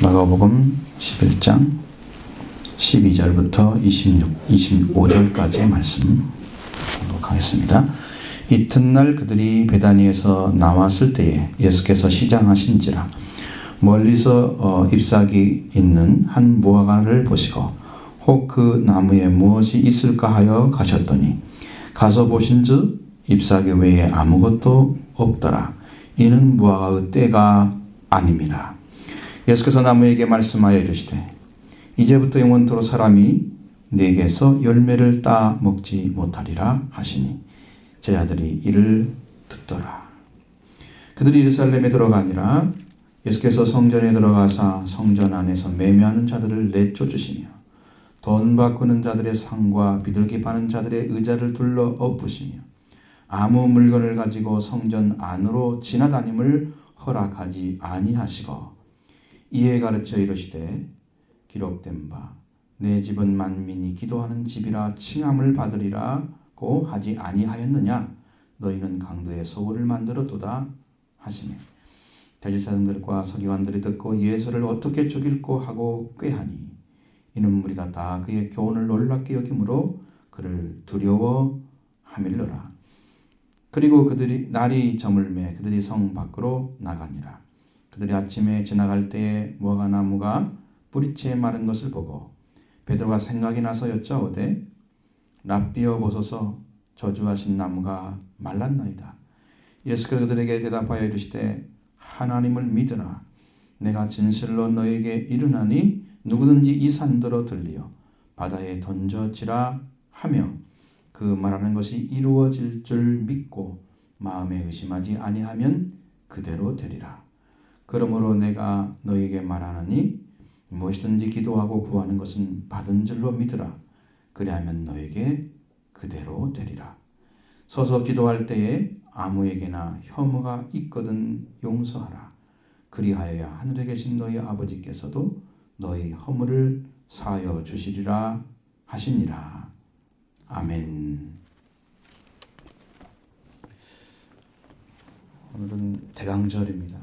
마가복음 11장 12절부터 25절까지의 말씀 보도록 하겠습니다. 이튿날 그들이 베다니에서 나왔을 때에 예수께서 시장하신지라 멀리서 잎사귀 있는 한 무화과를 보시고 혹 그 나무에 무엇이 있을까 하여 가셨더니 가서 보신즉 잎사귀 외에 아무것도 없더라. 이는 무화과의 때가 아님이라. 예수께서 나무에게 말씀하여 이르시되 이제부터 영원토록 사람이 네게서 열매를 따 먹지 못하리라 하시니 제자들이 이를 듣더라. 그들이 예루살렘에 들어가니라. 예수께서 성전에 들어가사 성전 안에서 매매하는 자들을 내쫓으시며 돈 바꾸는 자들의 상과 비둘기 파는 자들의 의자를 둘러 엎으시며 아무 물건을 가지고 성전 안으로 지나다님을 허락하지 아니하시고 이에 가르쳐 이르시되 기록된 바 내 집은 만민이 기도하는 집이라 칭함을 받으리라고 하지 아니하였느냐. 너희는 강도의 소굴을 만들었도다 하시매 대제사장들과 서기관들이 듣고 예수를 어떻게 죽일꼬 하고 꾀하니 이는 무리가 다 그의 교훈을 놀랍게 여김으로 그를 두려워하밀러라. 그리고 그들이 날이 저물매 그들이 성 밖으로 나가니라. 그들이 아침에 지나갈 때에 무화과 나무가 뿌리채 마른 것을 보고 베드로가 생각이 나서 여짜오되 랍비여 보소서 저주하신 나무가 말랐나이다. 예수께서 그들에게 대답하여 이르시되 하나님을 믿으라. 내가 진실로 너에게 이르나니 누구든지 이 산더러 들리어 바다에 던져지라 하며 그 말하는 것이 이루어질 줄 믿고 마음에 의심하지 아니하면 그대로 되리라. 그러므로 내가 너에게 말하노니 무엇이든지 기도하고 구하는 것은 받은 줄로 믿으라. 그리하면 너에게 그대로 되리라. 서서 기도할 때에 아무에게나 혐오가 있거든 용서하라. 그리하여야 하늘에 계신 너희 아버지께서도 너희 허물을 사하여 주시리라 하시니라. 아멘. 오늘은 대강절입니다.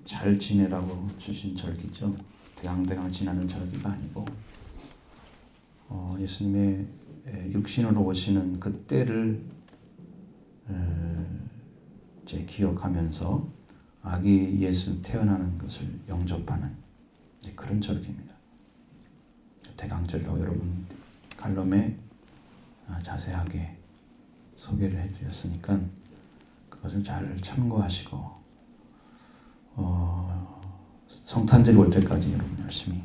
잘 지내라고 주신 절기죠. 대강대강 지나는 절기가 아니고 예수님의 육신으로 오시는 그 때를 이제 기억하면서 아기 예수 태어나는 것을 영접하는 그런 절기입니다. 대강절이라고 여러분 칼럼에 자세하게 소개를 해드렸으니까 그것을 잘 참고하시고 성탄절이 올 때까지 여러분 열심히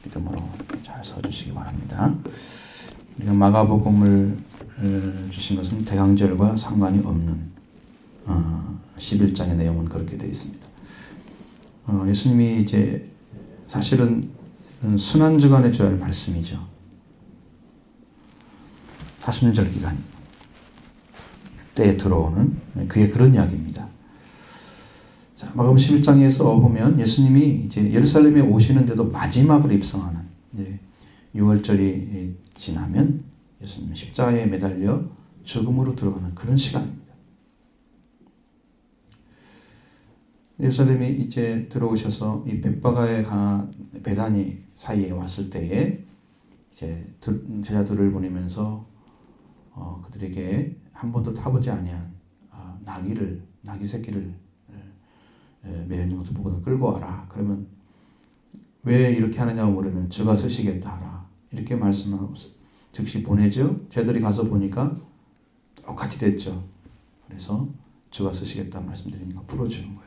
믿음으로 잘 써주시기 바랍니다. 우리가 마가복음을 주신 것은 대강절과 상관이 없는 11장의 내용은 그렇게 되어 있습니다. 예수님이 이제 사실은 순환주간에 줘야 할 말씀이죠. 사순절 기간 때에 들어오는 그의 그런 이야기입니다. 자, 마가복음 11장에서 보면 예수님이 이제 예루살렘에 오시는데도 마지막으로 입성하는 6월절이 지나면 예수님 십자가에 매달려 죽음으로 들어가는 그런 시간입니다. 예루살렘이 이제 들어오셔서 이 bet바가의 베다니 사이에 왔을 때에 이제 제자들을 보내면서 그들에게 한 번도 타보지 아니한 나귀 새끼를 매여 있는 것을 보고 끌고 와라. 그러면 왜 이렇게 하느냐고 물으면 주가 쓰시겠다 하라. 이렇게 말씀하고 즉시 보내죠. 제자들이 가서 보니까 똑같이 됐죠. 그래서 주가 쓰시겠다 말씀드리니까 풀어주는 거예요.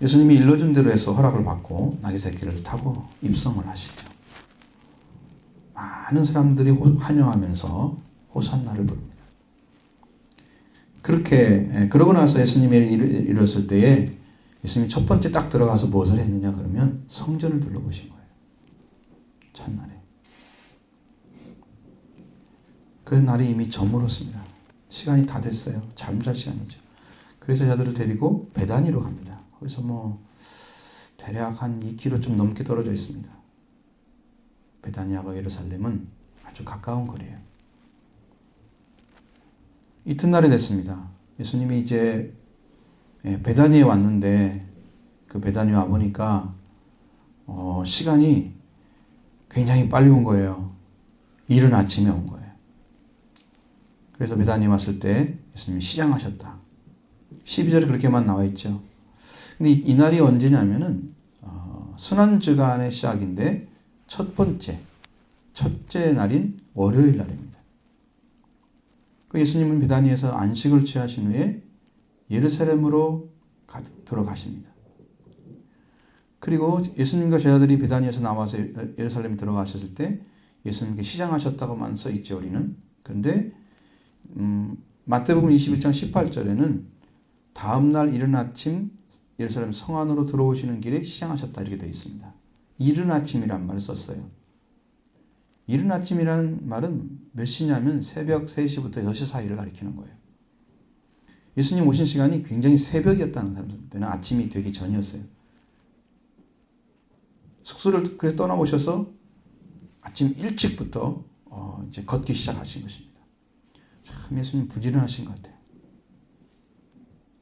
예수님이 일러준 대로 해서 허락을 받고 나귀 새끼를 타고 입성을 하시죠. 많은 사람들이 환영하면서 호산나를 부릅니다. 그러고 나서 예수님이 이뤘을 때에 예수님이 첫 번째 딱 들어가서 무엇을 했느냐 그러면 성전을 둘러보신 거예요. 첫날에. 그 날이 이미 저물었습니다. 시간이 다 됐어요. 잠잘 시간이죠. 그래서 자들을 데리고 베다니로 갑니다. 거기서 대략 한 2km 좀 넘게 떨어져 있습니다. 베다니아와 예루살렘은 아주 가까운 거리예요. 이튿날이 됐습니다. 예수님이 이제 베다니에 왔는데 그 베다니에 와보니까 시간이 굉장히 빨리 온 거예요. 이른 아침에 온 거예요. 그래서 베다니에 왔을 때 예수님이 시장하셨다. 12절에 그렇게만 나와 있죠. 근데 이 날이 언제냐면은 순환주간의 시작인데 첫째 날인 월요일 날입니다. 예수님은 베다니에서 안식을 취하신 후에 예루살렘으로 들어가십니다. 그리고 예수님과 제자들이 베다니에서 나와서 예루살렘에 들어가셨을 때 예수님께 시장하셨다고만 써 있죠, 우리는. 그런데 마태복음 21장 18절에는 다음 날 이른 아침 예루살렘 성 안으로 들어오시는 길에 시장하셨다 이렇게 되어 있습니다. 이른 아침이라는 말을 썼어요. 이른 아침이라는 말은 몇 시냐면 새벽 3시부터 6시 사이를 가리키는 거예요. 예수님 오신 시간이 굉장히 새벽이었다는 사람들은 아침이 되기 전이었어요. 숙소를 그래서 떠나오셔서 아침 일찍부터 이제 걷기 시작하신 것입니다. 참 예수님 부지런하신 것 같아요.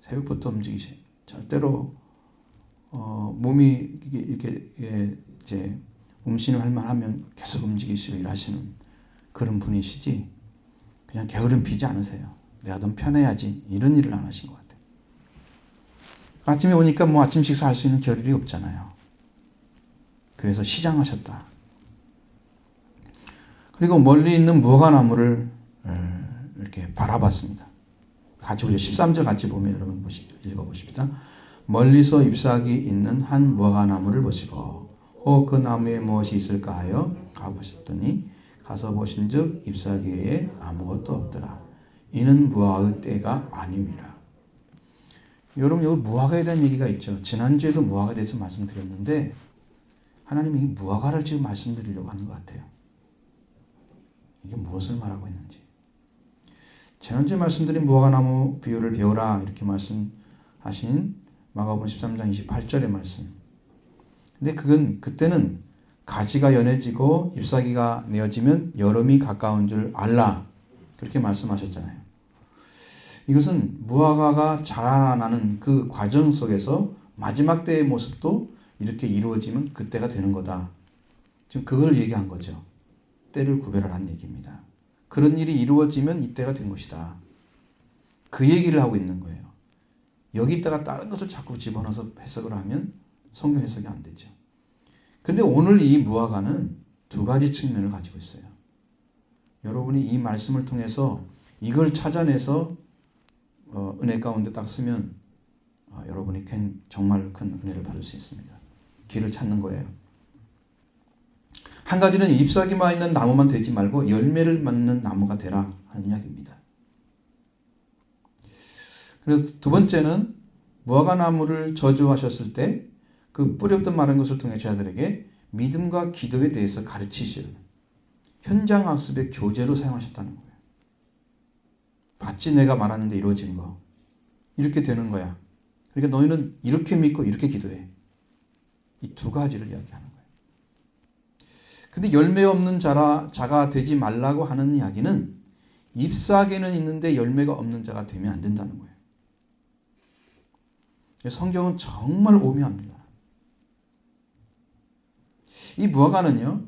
새벽부터 움직이세요. 절대로 몸이 이렇게 이제 음식을 할 만하면 계속 움직이시고 일하시는 그런 분이시지 그냥 게으름 피지 않으세요. 내가 좀 편해야지 이런 일을 안 하신 것 같아요. 아침에 오니까 뭐 아침 식사할 수 있는 겨를이 없잖아요. 그래서 시장하셨다. 그리고 멀리 있는 무화과나무를 이렇게 바라봤습니다. 같이 보죠. 13절 같이 보면 여러분 읽어보십시다. 멀리서 잎사귀 있는 한 무화과나무를 보시고 그 나무에 무엇이 있을까 하여 가보셨더니 가서 보신즉 잎사귀에 아무것도 없더라. 이는 무화과의 때가 아닙니다. 여러분 여기 무화과에 대한 얘기가 있죠. 지난주에도 무화과에 대해서 말씀드렸는데 하나님이 무화과를 지금 말씀드리려고 하는 것 같아요. 이게 무엇을 말하고 있는지. 지난주에 말씀드린 무화과나무 비유를 배우라 이렇게 말씀하신 마가복음 13장 28절의 말씀. 근데 그때는 가지가 연해지고 잎사귀가 내어지면 여름이 가까운 줄 알라 그렇게 말씀하셨잖아요. 이것은 무화과가 자라나는 그 과정 속에서 마지막 때의 모습도 이렇게 이루어지면 그때가 되는 거다. 지금 그걸 얘기한 거죠. 때를 구별하라는 얘기입니다. 그런 일이 이루어지면 이때가 된 것이다. 그 얘기를 하고 있는 거예요. 여기다가 다른 것을 자꾸 집어넣어서 해석을 하면 성경 해석이 안 되죠. 근데 오늘 이 무화과는 두 가지 측면을 가지고 있어요. 여러분이 이 말씀을 통해서 이걸 찾아내서 은혜 가운데 딱 쓰면 여러분이 정말 큰 은혜를 받을 수 있습니다. 길을 찾는 거예요. 한 가지는 잎사귀만 있는 나무만 되지 말고 열매를 맺는 나무가 되라 하는 이야기입니다. 그래서 두 번째는 무화과 나무를 저주하셨을 때 그 뿌리부터 마른 것을 통해 제자들에게 믿음과 기도에 대해서 가르치시는 현장 학습의 교재로 사용하셨다는 거예요. 봤지 내가 말하는데 이루어진 거. 이렇게 되는 거야. 그러니까 너희는 이렇게 믿고 이렇게 기도해. 이 두 가지를 이야기하는 거예요. 근데 열매 없는 자가 되지 말라고 하는 이야기는 잎사귀는 있는데 열매가 없는 자가 되면 안 된다는 거예요. 성경은 정말 오묘합니다. 이 무화과는요,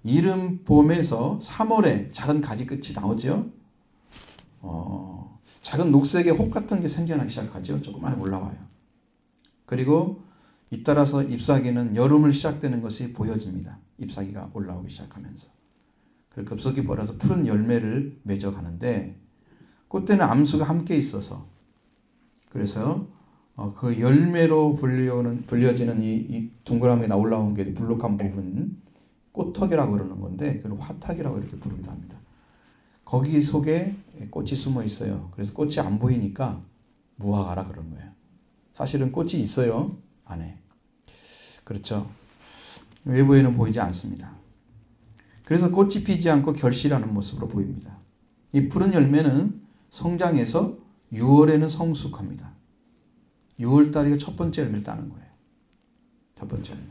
이른 봄에서 3월에 작은 가지 끝이 나오죠. 작은 녹색의 혹 같은 게 생겨나기 시작하죠. 조그마한 올라와요. 그리고 잇따라서 잎사귀는 여름을 시작되는 것이 보여집니다. 잎사귀가 올라오기 시작하면서. 그리고 급속히 벌어서 푸른 열매를 맺어가는데 그때는 암수가 함께 있어서 그래서 그 열매로 불려지는 이 동그라미가 올라온 게 불룩한 부분 꽃턱이라고 그러는 건데 그걸 화탁이라고 이렇게 부르기도 합니다. 거기 속에 꽃이 숨어 있어요. 그래서 꽃이 안 보이니까 무화과라 그런 거예요. 사실은 꽃이 있어요. 안에. 그렇죠. 외부에는 보이지 않습니다. 그래서 꽃이 피지 않고 결실하는 모습으로 보입니다. 이 푸른 열매는 성장해서 6월에는 성숙합니다. 6월달이 첫 번째 열매를 따는 거예요. 첫 번째 열매.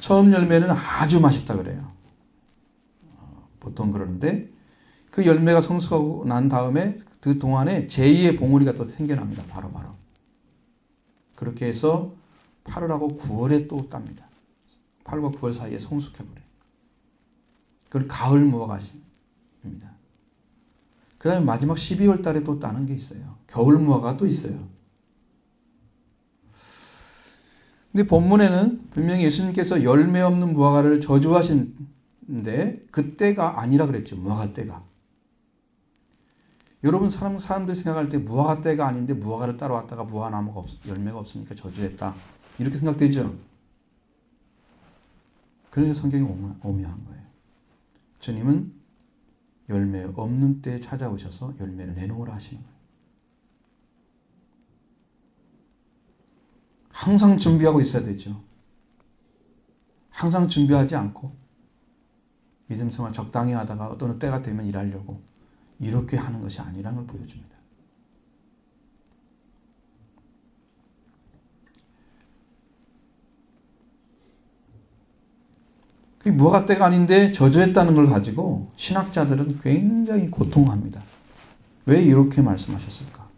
처음 열매는 아주 맛있다 그래요. 보통 그러는데 그 열매가 성숙하고 난 다음에 그 동안에 제2의 봉우리가 또 생겨납니다. 바로. 그렇게 해서 8월하고 9월에 또 땁니다. 8월과 9월 사이에 성숙해버려요. 그걸 가을 무화과입니다. 그 다음에 마지막 12월 달에 또 따는 게 있어요. 겨울 무화과가 또 있어요. 근데 본문에는 분명히 예수님께서 열매 없는 무화과를 저주하신데 그때가 아니라 그랬죠. 무화과 때가. 여러분 사람들이 생각할 때 무화과 때가 아닌데 무화과를 따라왔다가 무화과나무가 열매가 없으니까 저주했다. 이렇게 생각되죠. 그래서 성경이 오묘한 거예요. 주님은 열매 없는 때에 찾아오셔서 열매를 내놓으라 하시는 거예요. 항상 준비하고 있어야 되죠. 항상 준비하지 않고 믿음 생활 적당히 하다가 어떤 때가 되면 일하려고 이렇게 하는 것이 아니라는 걸 보여줍니다. 그게 무화과 때가 아닌데 저주했다는 걸 가지고 신학자들은 굉장히 고통합니다. 왜 이렇게 말씀하셨을까?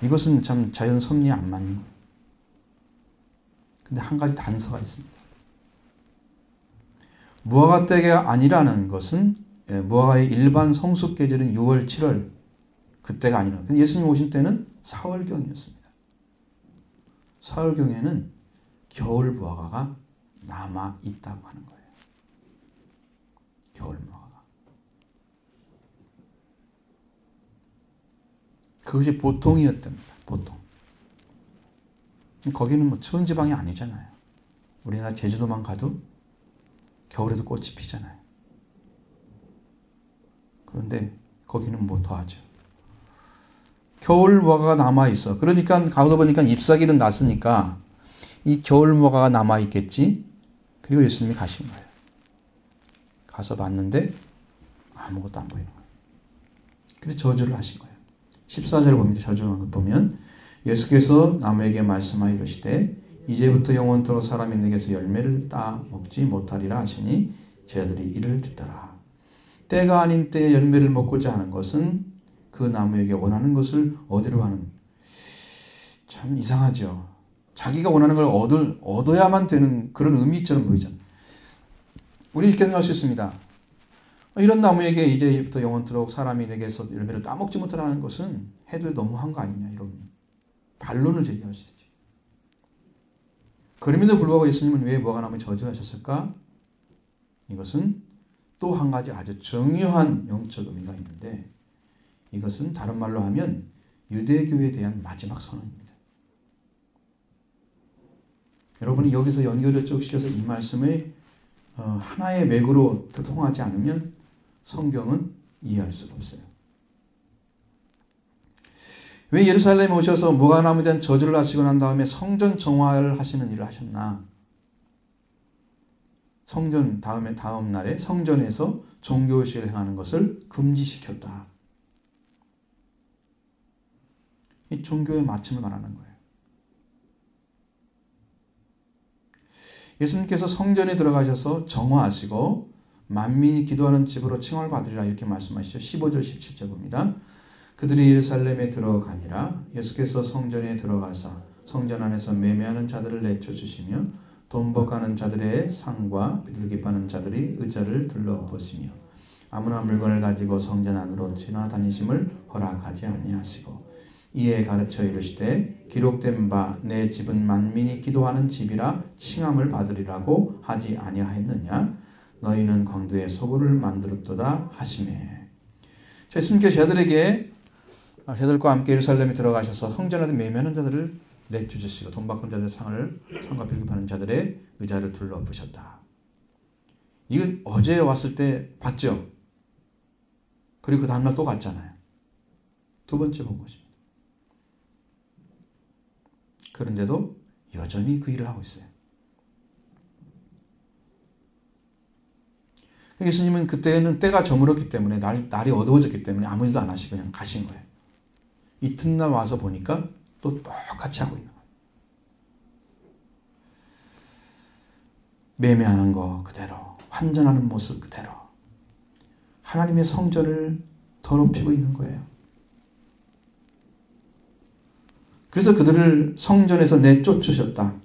이것은 참 자연 섭리에 안 맞는 거예요. 근데 한 가지 단서가 있습니다. 무화과 때가 아니라는 것은 무화과의 일반 성숙 계절인 6월, 7월 그때가 아니라 예수님 오신 때는 4월경이었습니다. 4월경에는 겨울 무화과가 남아 있다고 하는 거예요. 겨울 무화과가. 그것이 보통이었답니다. 보통. 거기는 뭐 추운 지방이 아니잖아요. 우리나라 제주도만 가도 겨울에도 꽃이 피잖아요. 그런데 거기는 뭐 더하죠. 겨울 무화과가 남아있어. 그러니까 가서 보니까 잎사귀는 났으니까 이 겨울 무화과가 남아있겠지. 그리고 예수님이 가신 거예요. 가서 봤는데 아무것도 안 보이는 거예요. 그래서 저주를 하신 거예요. 14절을 봅니다. 저주한 것 보면 예수께서 나무에게 말씀하여 이르시되 이제부터 영원토록 사람이 내게서 열매를 따 먹지 못하리라 하시니 제자들이 이를 듣더라. 때가 아닌 때에 열매를 먹고자 하는 것은 그 나무에게 원하는 것을 얻으려 하는, 참 이상하죠. 자기가 원하는 걸 얻어야만 되는 그런 의미처럼 보이잖아요. 우리 이렇게 생각할 수 있습니다. 이런 나무에게 이제부터 영원토록 사람이 내게서 열매를 따먹지 못하라는 것은 해도 너무한 거 아니냐, 이런 반론을 제기할 수 있죠. 그럼에도 불구하고 예수님은 왜 무화과나무에 저주하셨을까? 이것은 또 한 가지 아주 중요한 영적 의미가 있는데, 이것은 다른 말로 하면 유대교에 대한 마지막 선언입니다. 여러분이 여기서 연결을 쭉 시켜서 이 말씀을 하나의 맥으로 통하지 않으면 성경은 이해할 수가 없어요. 왜 예루살렘에 오셔서 무화과나무에 대한 저주를 하시고 난 다음에 성전 정화를 하시는 일을 하셨나? 성전 다음 날에 성전에서 종교의식을 행하는 것을 금지시켰다. 이 종교의 마침을 말하는 거예요. 예수님께서 성전에 들어가셔서 정화하시고 만민이 기도하는 집으로 칭함을 받으리라 이렇게 말씀하시죠. 15절 17절 봅니다. 그들이 예루살렘에 들어가니라. 예수께서 성전에 들어가사 성전 안에서 매매하는 자들을 내쫓으시며 돈벌하는 자들의 상과 비둘기 파는 자들이 의자를 둘러보시며 아무나 물건을 가지고 성전 안으로 지나다니심을 허락하지 아니하시고 이에 가르쳐 이르시되 기록된 바 내 집은 만민이 기도하는 집이라 칭함을 받으리라고 하지 아니하였느냐. 너희는 광두에 소굴을 만들었도다 하시매. 예수님께서 제자들과 함께 예루살렘에 들어가셔서 성전에 매매하는 자들을 내쫓으시고 돈 바꾼 자들의 상과 비둘기 파는 자들의 의자를 둘러보셨다. 이건 어제 왔을 때 봤죠. 그리고 그 다음날 또 갔잖아요. 두 번째 본 것입니다. 그런데도 여전히 그 일을 하고 있어요. 예수님은 그때는 때가 저물었기 때문에 날이 어두워졌기 때문에 아무 일도 안 하시고 그냥 가신 거예요. 이튿날 와서 보니까 또 똑같이 하고 있는 거예요. 매매하는 거 그대로, 환전하는 모습 그대로, 하나님의 성전을 더럽히고 있는 거예요. 그래서 그들을 성전에서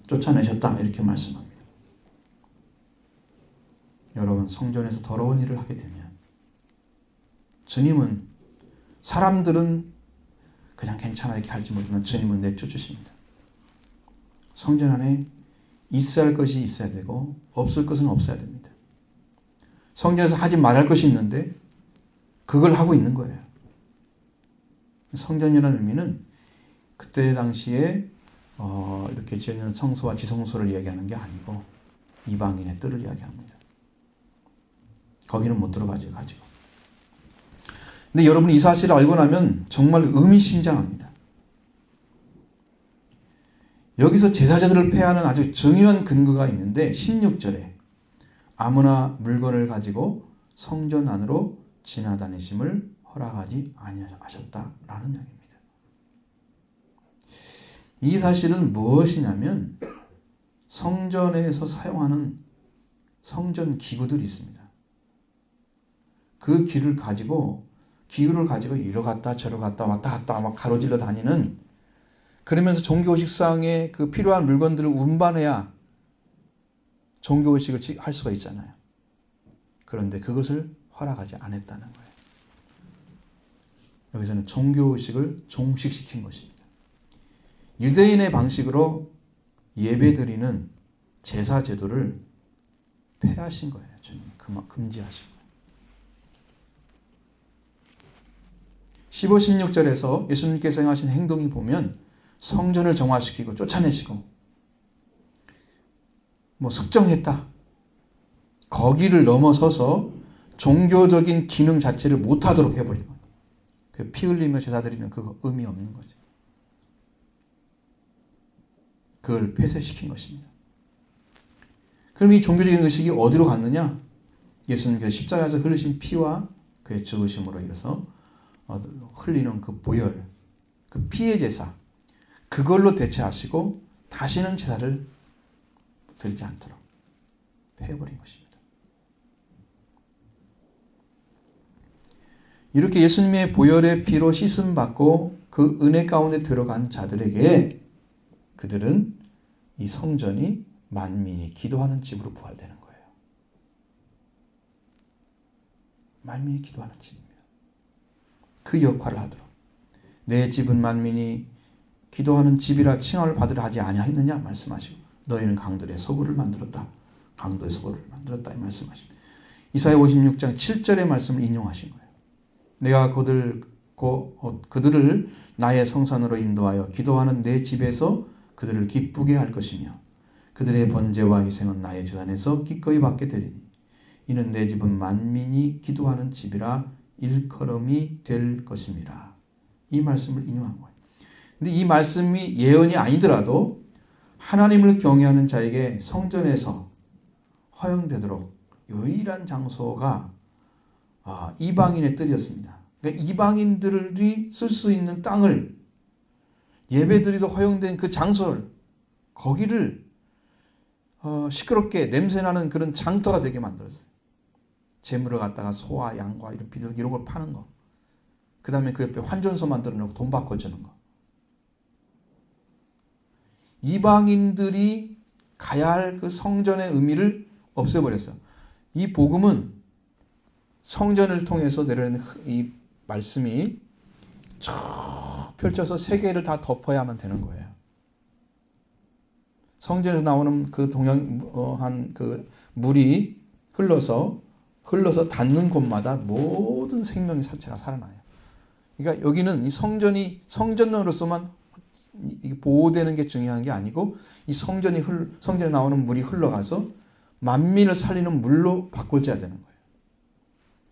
쫓아내셨다 이렇게 말씀합니다. 여러분, 성전에서 더러운 일을 하게 되면 주님은, 사람들은 그냥 괜찮아 이렇게 할지 모르지만 주님은 내쫓으십니다. 성전 안에 있어야 할 것이 있어야 되고 없을 것은 없어야 됩니다. 성전에서 하지 말할 것이 있는데 그걸 하고 있는 거예요. 성전이라는 의미는 그때 당시에 이렇게 지어진 성소와 지성소를 이야기하는 게 아니고 이방인의 뜰을 이야기합니다. 거기는 못 들어가죠, 가지고. 근데 여러분이 이 사실을 알고 나면 정말 의미심장합니다. 여기서 제사자들을 폐하는 아주 중요한 근거가 있는데 16절에 아무나 물건을 가지고 성전 안으로 지나다니심을 허락하지 아니하셨다라는 이야기입니다. 이 사실은 무엇이냐면 성전에서 사용하는 성전 기구들이 있습니다. 그 기구를 가지고 이리 갔다 저리 갔다 왔다 갔다 막 가로질러 다니는, 그러면서 종교의식상에 그 필요한 물건들을 운반해야 종교의식을 할 수가 있잖아요. 그런데 그것을 허락하지 않았다는 거예요. 여기서는 종교의식을 종식시킨 것입니다. 유대인의 방식으로 예배드리는 제사 제도를 폐하신 거예요. 주님 금지하신 거예요. 15, 16절에서 예수님께서 행하신 행동이 보면 성전을 정화시키고 쫓아내시고 숙정했다. 거기를 넘어서서 종교적인 기능 자체를 못하도록 해버리고 피 흘리며 제사 드리는 그거 의미 없는 거죠. 그걸 폐쇄시킨 것입니다. 그럼 이 종교적인 의식이 어디로 갔느냐? 예수님께서 십자가에서 흘리신 피와 그의 죽으심으로 인해서 흘리는 그 보혈, 그 피의 제사, 그걸로 대체하시고 다시는 제사를 드리지 않도록 폐해버린 것입니다. 이렇게 예수님의 보혈의 피로 씻음받고 그 은혜 가운데 들어간 자들에게 그들은 이 성전이 만민이 기도하는 집으로 부활되는 거예요. 만민이 기도하는 집입니다. 그 역할을 하도록. 내 집은 만민이 기도하는 집이라 칭함을 받으려 하지 아니하였느냐 말씀하시고, 너희는 강들의 소굴을 만들었다. 강도의 소굴을 만들었다 이 말씀하십니다. 이사야 56장 7절의 말씀을 인용하신 거예요. 내가 그들을 나의 성산으로 인도하여 기도하는 내 집에서 그들을 기쁘게 할 것이며 그들의 번제와 희생은 나의 제단에서 기꺼이 받게 되리니 이는 내 집은 만민이 기도하는 집이라 일컬음이 될 것임이라. 이 말씀을 인용한 거예요. 근데 이 말씀이 예언이 아니더라도 하나님을 경외하는 자에게 성전에서 허용되도록 유일한 장소가 이방인의 뜰이었습니다. 그러니까 이방인들이 쓸 수 있는 땅을, 예배드리도 허용된 그 장소를, 거기를 시끄럽게 냄새나는 그런 장터가 되게 만들었어요. 재물을 갖다가 소와 양과 이런 비둘기 이런 걸 파는 거. 그 다음에 그 옆에 환전소 만들어 놓고 돈 바꿔주는 거. 이방인들이 가야 할 그 성전의 의미를 없애버렸어요. 이 복음은 성전을 통해서 내려오는 이 말씀이 쭉 펼쳐서 세계를 다 덮어야만 되는 거예요. 성전에서 나오는 그 동양한 그 물이 흘러서 닿는 곳마다 모든 생명의 사체가 살아나요. 그러니까 여기는 이 성전으로서만 보호되는 게 중요한 게 아니고 이 성전에 나오는 물이 흘러가서 만민을 살리는 물로 바꿔줘야 되는 거예요.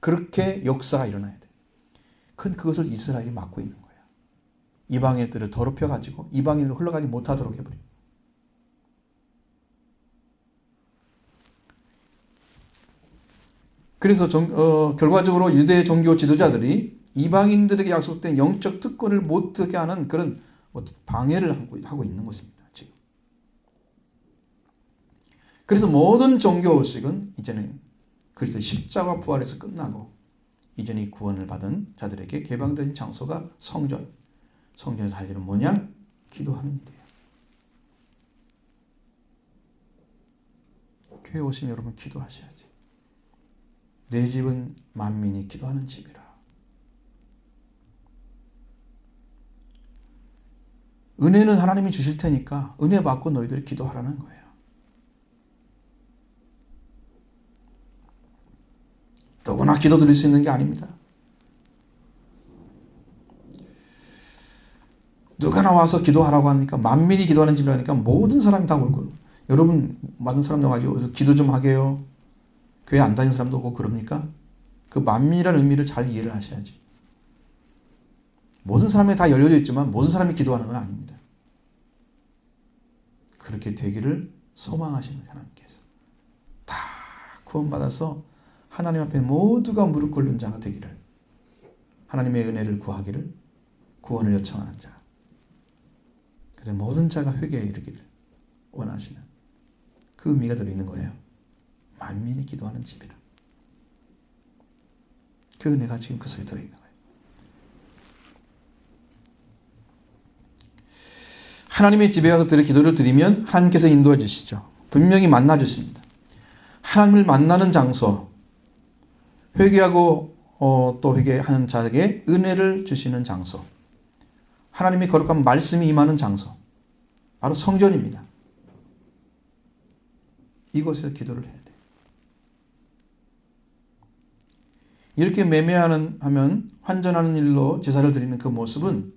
그렇게 역사가 일어나야 돼요. 그것을 이스라엘이 막고 있는 거예요. 이방인들을 더럽혀가지고 이방인으로 흘러가지 못하도록 해버려요. 그래서 결과적으로 유대 종교 지도자들이 이방인들에게 약속된 영적 특권을 못 듣게 하는 그런 방해를 하고 있는 것입니다. 지금. 그래서 모든 종교의식은 이제는 그리스도의 십자가 부활에서 끝나고 이전에 구원을 받은 자들에게 개방된 장소가 성전. 성전에서 할 일은 뭐냐? 기도하는 일이에요. 교회 오시면 여러분 기도하셔야지. 내 집은 만민이 기도하는 집이라. 은혜는 하나님이 주실 테니까 은혜 받고 너희들이 기도하라는 거예요. 누구나 기도 드릴 수 있는 게 아닙니다. 누가 나와서 기도하라고 하니까 만민이 기도하는 집이라니까 모든 사람이 다 올고 여러분 많은 사람 나와가지고 기도 좀 하게요. 교회 안 다니는 사람도 오고 그럽니까? 그 만민이라는 의미를 잘 이해를 하셔야지. 모든 사람이 다 열려져 있지만 모든 사람이 기도하는 건 아닙니다. 그렇게 되기를 소망하시는 하나님께서 다 구원받아서 하나님 앞에 모두가 무릎 꿇는 자가 되기를, 하나님의 은혜를 구하기를, 구원을 요청하는 자, 그래 모든 자가 회개에 이르기를 원하시는 그 의미가 들어있는 거예요. 만민이 기도하는 집이라. 그 은혜가 지금 그 속에 들어있는 거예요. 하나님의 집에 가서 기도를 드리면 하나님께서 인도해 주시죠. 분명히 만나 주십니다. 하나님을 만나는 장소, 회개하고 또 회개하는 자에게 은혜를 주시는 장소, 하나님의 거룩한 말씀이 임하는 장소, 바로 성전입니다. 이곳에서 기도를 해야 돼요. 이렇게 매매하면 환전하는 일로 제사를 드리는 그 모습은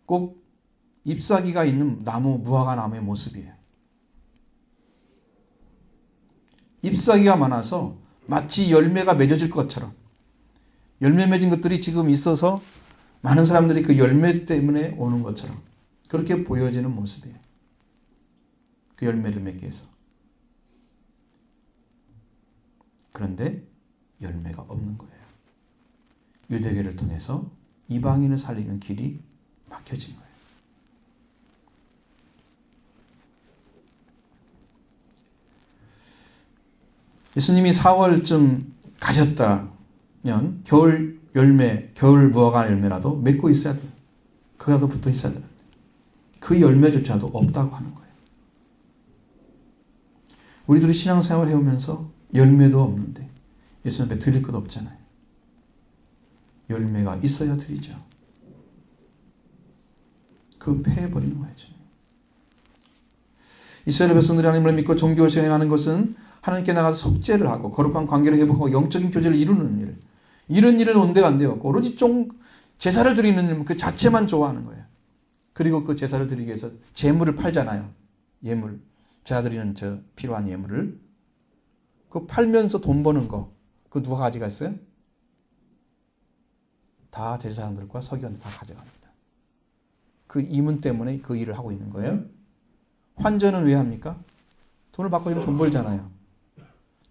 꼭 잎사귀가 있는 나무, 무화과 나무의 모습이에요. 잎사귀가 많아서 마치 열매가 맺어질 것처럼, 열매 맺은 것들이 지금 있어서 많은 사람들이 그 열매 때문에 오는 것처럼 그렇게 보여지는 모습이에요. 그 열매를 맺기 위해서. 그런데 열매가 없는 거예요. 유대교를 통해서 이방인을 살리는 길이 막혀진 거예요. 예수님이 4월쯤 가셨다면 겨울 열매, 겨울 무화과 열매라도 맺고 있어야 돼요. 그라도 붙어 있어야 되는데 그 열매조차도 없다고 하는 거예요. 우리들이 신앙생활 해오면서 열매도 없는데 예수님 앞에 드릴 것 없잖아요. 열매가 있어야 드리죠. 그건 패해버리는 거예요. 이스라엘 백성들이 하나님을 믿고 종교를 수행하는 것은 하나님께 나가서 속죄를 하고 거룩한 관계를 회복하고 영적인 교제를 이루는 일, 이런 일은 온데가 안 되었고 오로지 제사를 드리는 일 그 자체만 좋아하는 거예요. 그리고 그 제사를 드리기 위해서 제물을 팔잖아요. 예물, 제사 드리는 필요한 예물을 그 팔면서 돈 버는 거, 그 누가 가져갔어요? 다 제사장들과 서기관들 다 가져갑니다. 그 이문 때문에 그 일을 하고 있는 거예요. 환전은 왜 합니까? 돈을 받고 돈 벌잖아요.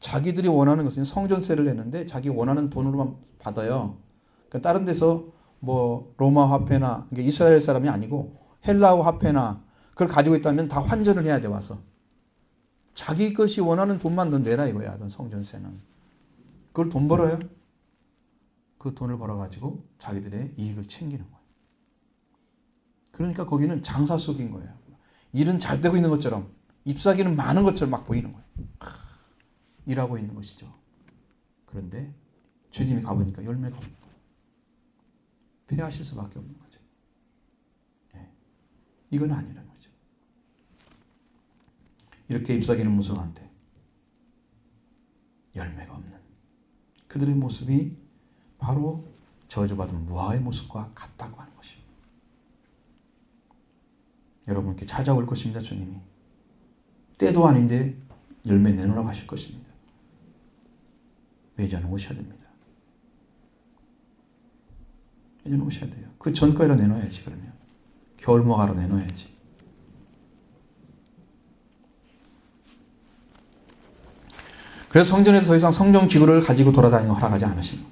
자기들이 원하는 것은 성전세를 내는데 자기 원하는 돈으로만 받아요. 그러니까 다른 데서 뭐 로마 화폐나 이스라엘 사람이 아니고 헬라어 화폐나 그걸 가지고 있다면 다 환전을 해야 돼 와서. 자기 것이 원하는 돈만 넌 내라 이거야. 넌 성전세는. 그걸 돈 벌어요. 그 돈을 벌어가지고 자기들의 이익을 챙기는 거예요. 그러니까 거기는 장사 속인 거예요. 일은 잘 되고 있는 것처럼 잎사귀는 많은 것처럼 막 보이는 거예요. 일하고 있는 것이죠. 그런데 주님이 가보니까 열매가 없는 거예요. 패하실 수밖에 없는 거죠. 네. 이건 아니라는 거죠. 이렇게 잎사귀는 무성한데 열매가 없는 그들의 모습이 바로 저주받은 무화의 모습과 같다고 하는 것입니다. 여러분께 찾아올 것입니다. 주님이. 때도 아닌데 열매 내놓으라고 하실 것입니다. 매년 오셔야 됩니다. 매년 오셔야 돼요. 그 전과로 내놓아야지. 그러면 겨울 무화과로 내놓아야지. 그래서 성전에서 더 이상 성전 기구를 가지고 돌아다니는 거 허락하지 않으신 거예요.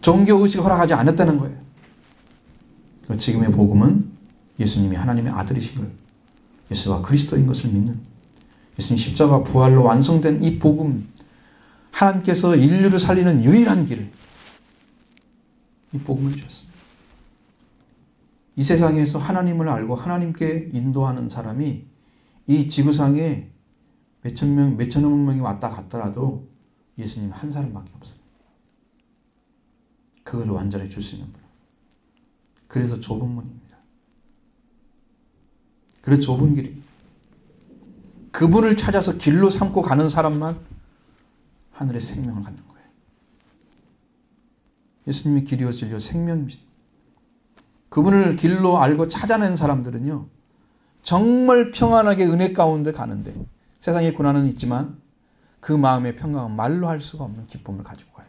종교의식을 허락하지 않았다는 거예요. 지금의 복음은 예수님이 하나님의 아들이신 걸, 예수가 그리스도인 것을 믿는, 예수님 십자가 부활로 완성된 이 복음, 하나님께서 인류를 살리는 유일한 길을, 이 복음을 주셨습니다. 이 세상에서 하나님을 알고 하나님께 인도하는 사람이 이 지구상에 몇천 명, 몇천억 명이 왔다 갔더라도 예수님 한 사람밖에 없어요. 그걸 완전히 줄 수 있는 분. 그래서 좁은 문입니다. 그래서 좁은 길입니다. 그분을 찾아서 길로 삼고 가는 사람만 하늘의 생명을 갖는 거예요. 예수님이 길이요 진리요 생명입니다. 그분을 길로 알고 찾아낸 사람들은요, 정말 평안하게 은혜 가운데 가는데, 세상에 고난은 있지만 그 마음의 평강은 말로 할 수가 없는 기쁨을 가지고 가요.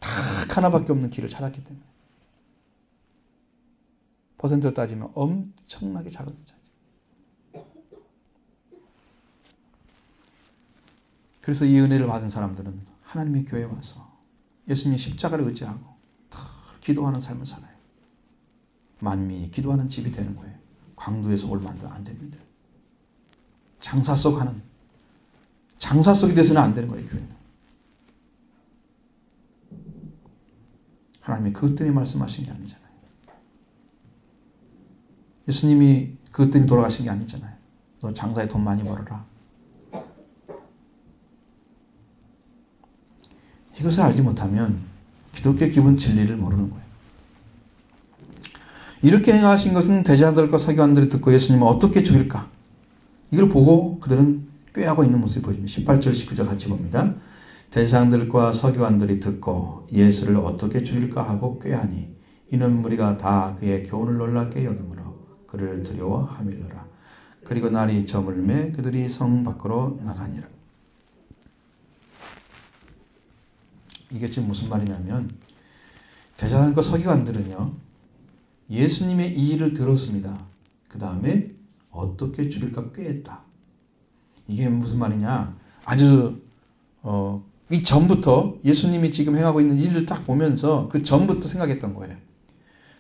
딱 하나밖에 없는 길을 찾았기 때문에. 퍼센트로 따지면 엄청나게 작은 숫자죠. 그래서 이 은혜를 받은 사람들은 하나님의 교회에 와서 예수님의 십자가를 의지하고 다 기도하는 삶을 살아요. 만민이 기도하는 집이 되는 거예요. 광도에서 올만도 안 됩니다. 장사 속이 돼서는 안 되는 거예요, 교회는. 하나님이 그것 때문에 말씀하신 게 아니잖아요. 예수님이 그것 때문에 돌아가신 게 아니잖아요. 너 장사에 돈 많이 벌어라. 이것을 알지 못하면 기독교 기본 진리를 모르는 거예요. 이렇게 행하신 것은 대제사장들과 서기관들이 듣고 예수님을 어떻게 죽일까? 이걸 보고 그들은 꾀하고 있는 모습을 보여줍니다. 18절, 19절 같이 봅니다. 대제사장들과 서기관들이 듣고 예수를 어떻게 죽일까 하고 꾀하니 이는 무리가 다 그의 교훈을 놀랍게 여김으로 그를 두려워하밀러라. 그리고 날이 저물매 그들이 성 밖으로 나가니라. 이게 지금 무슨 말이냐면 대제사장과 서기관들은요, 예수님의 이 일을 들었습니다. 그 다음에 어떻게 죽일까 꾀했다. 이게 무슨 말이냐? 아주 이 전부터 예수님이 지금 행하고 있는 일을 딱 보면서 그 전부터 생각했던 거예요.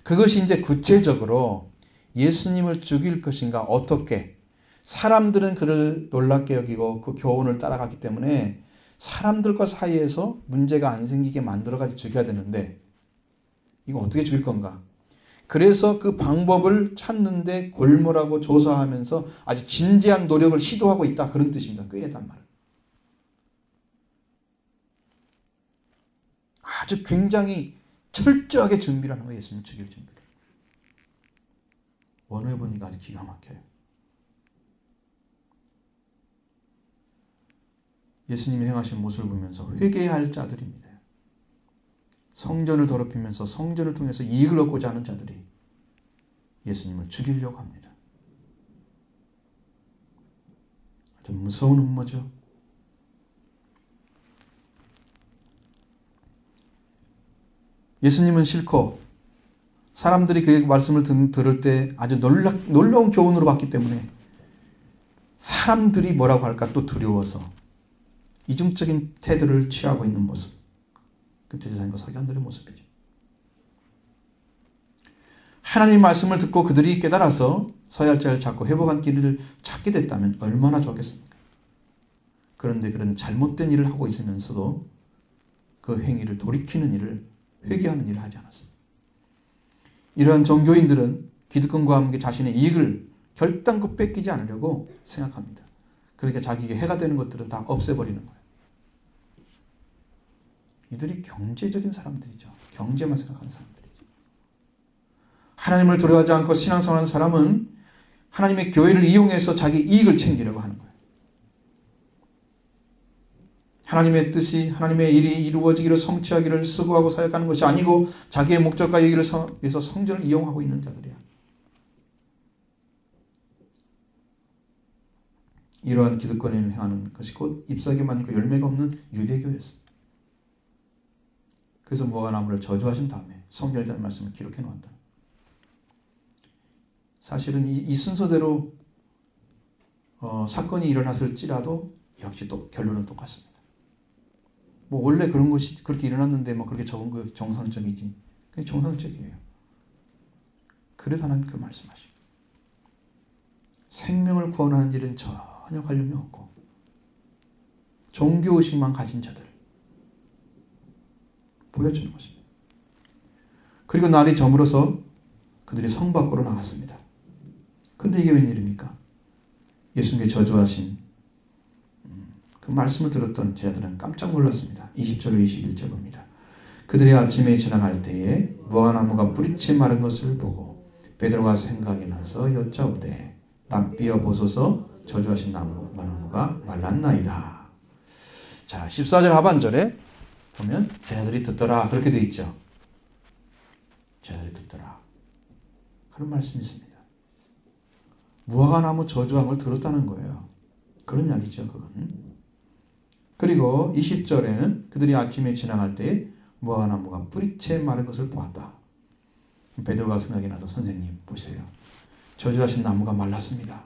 그것이 이제 구체적으로 예수님을 죽일 것인가, 어떻게. 사람들은 그를 놀랍게 여기고 그 교훈을 따라가기 때문에 사람들과 사이에서 문제가 안 생기게 만들어가지고 죽여야 되는데 이거 어떻게 죽일 건가? 그래서 그 방법을 찾는데 골몰하고 조사하면서 아주 진지한 노력을 시도하고 있다, 그런 뜻입니다. 꾀했단 말은. 아주 굉장히 철저하게 준비를 하는 거예요. 예수님 죽일 준비를. 원어에 보니까 아주 기가 막혀요. 예수님이 행하신 모습을 보면서 회개할 자들입니다. 성전을 더럽히면서 성전을 통해서 이익을 얻고자 하는 자들이 예수님을 죽이려고 합니다. 아주 무서운 음모죠. 예수님은 싫고 사람들이 그 말씀을 들을 때 아주 놀라운 교훈으로 봤기 때문에 사람들이 뭐라고 할까 또 두려워서 이중적인 태도를 취하고 있는 모습. 그 대제사장과 서기관들의 모습이죠. 하나님 말씀을 듣고 그들이 깨달아서 서야 할 자를 찾고 회복한 길을 찾게 됐다면 얼마나 좋겠습니까? 그런데 그런 잘못된 일을 하고 있으면서도 그 행위를 돌이키는 일을, 회개하는 일을 하지 않았습니다. 이러한 종교인들은 기득권과 함께 자신의 이익을 결단코 뺏기지 않으려고 생각합니다. 그러니까 자기에게 해가 되는 것들은 다 없애버리는 거예요. 이들이 경제적인 사람들이죠. 경제만 생각하는 사람들이죠. 하나님을 두려워하지 않고 신앙생활하는 사람은 하나님의 교회를 이용해서 자기 이익을 챙기려고 하는 거예요. 하나님의 뜻이, 하나님의 일이 이루어지기를, 성취하기를 수고하고 사역하는 것이 아니고 자기의 목적과 얘기를 위해서 성전을 이용하고 있는 자들이야. 이러한 기득권을 행하는 것이 곧 잎사귀 많고 열매가 없는 유대교였습니다. 그래서 무화과 나무를 저주하신 다음에 성경에 대한 말씀을 기록해 놓았다. 사실은 이 순서대로 사건이 일어났을지라도 역시 또 결론은 똑같습니다. 뭐 원래 그런 것이 그렇게 일어났는데 뭐 그렇게 적은 거 정상적이지. 그게 정상적이에요. 그래서 하나님 그 말씀하시고 생명을 구원하는 일은 전혀 관련이 없고 종교의식만 가진 자들 보여주는 것입니다. 그리고 날이 저물어서 그들이 성 밖으로 나갔습니다. 근데 이게 웬일입니까? 예수님께 저주하신 그 말씀을 들었던 제자들은 깜짝 놀랐습니다. 20절로 21절 봅니다. 그들이 아침에 지나갈 때에 무화과나무가 뿌리째 마른 것을 보고 베드로가 생각이 나서 여짜오되 랍비여 보소서 저주하신 무화과나무가 말랐나이다. 자, 14절 하반절에 보면 제자들이 듣더라 그렇게 되어 있죠. 제자들이 듣더라. 그런 말씀이 있습니다. 무화과나무 저주한 걸 들었다는 거예요. 그런 이야기죠, 그건. 그리고 20절에는 그들이 아침에 지나갈 때 무화과나무가 뿌리채 마른 것을 보았다. 베드로가 생각이 나서 선생님 보세요. 저주하신 나무가 말랐습니다.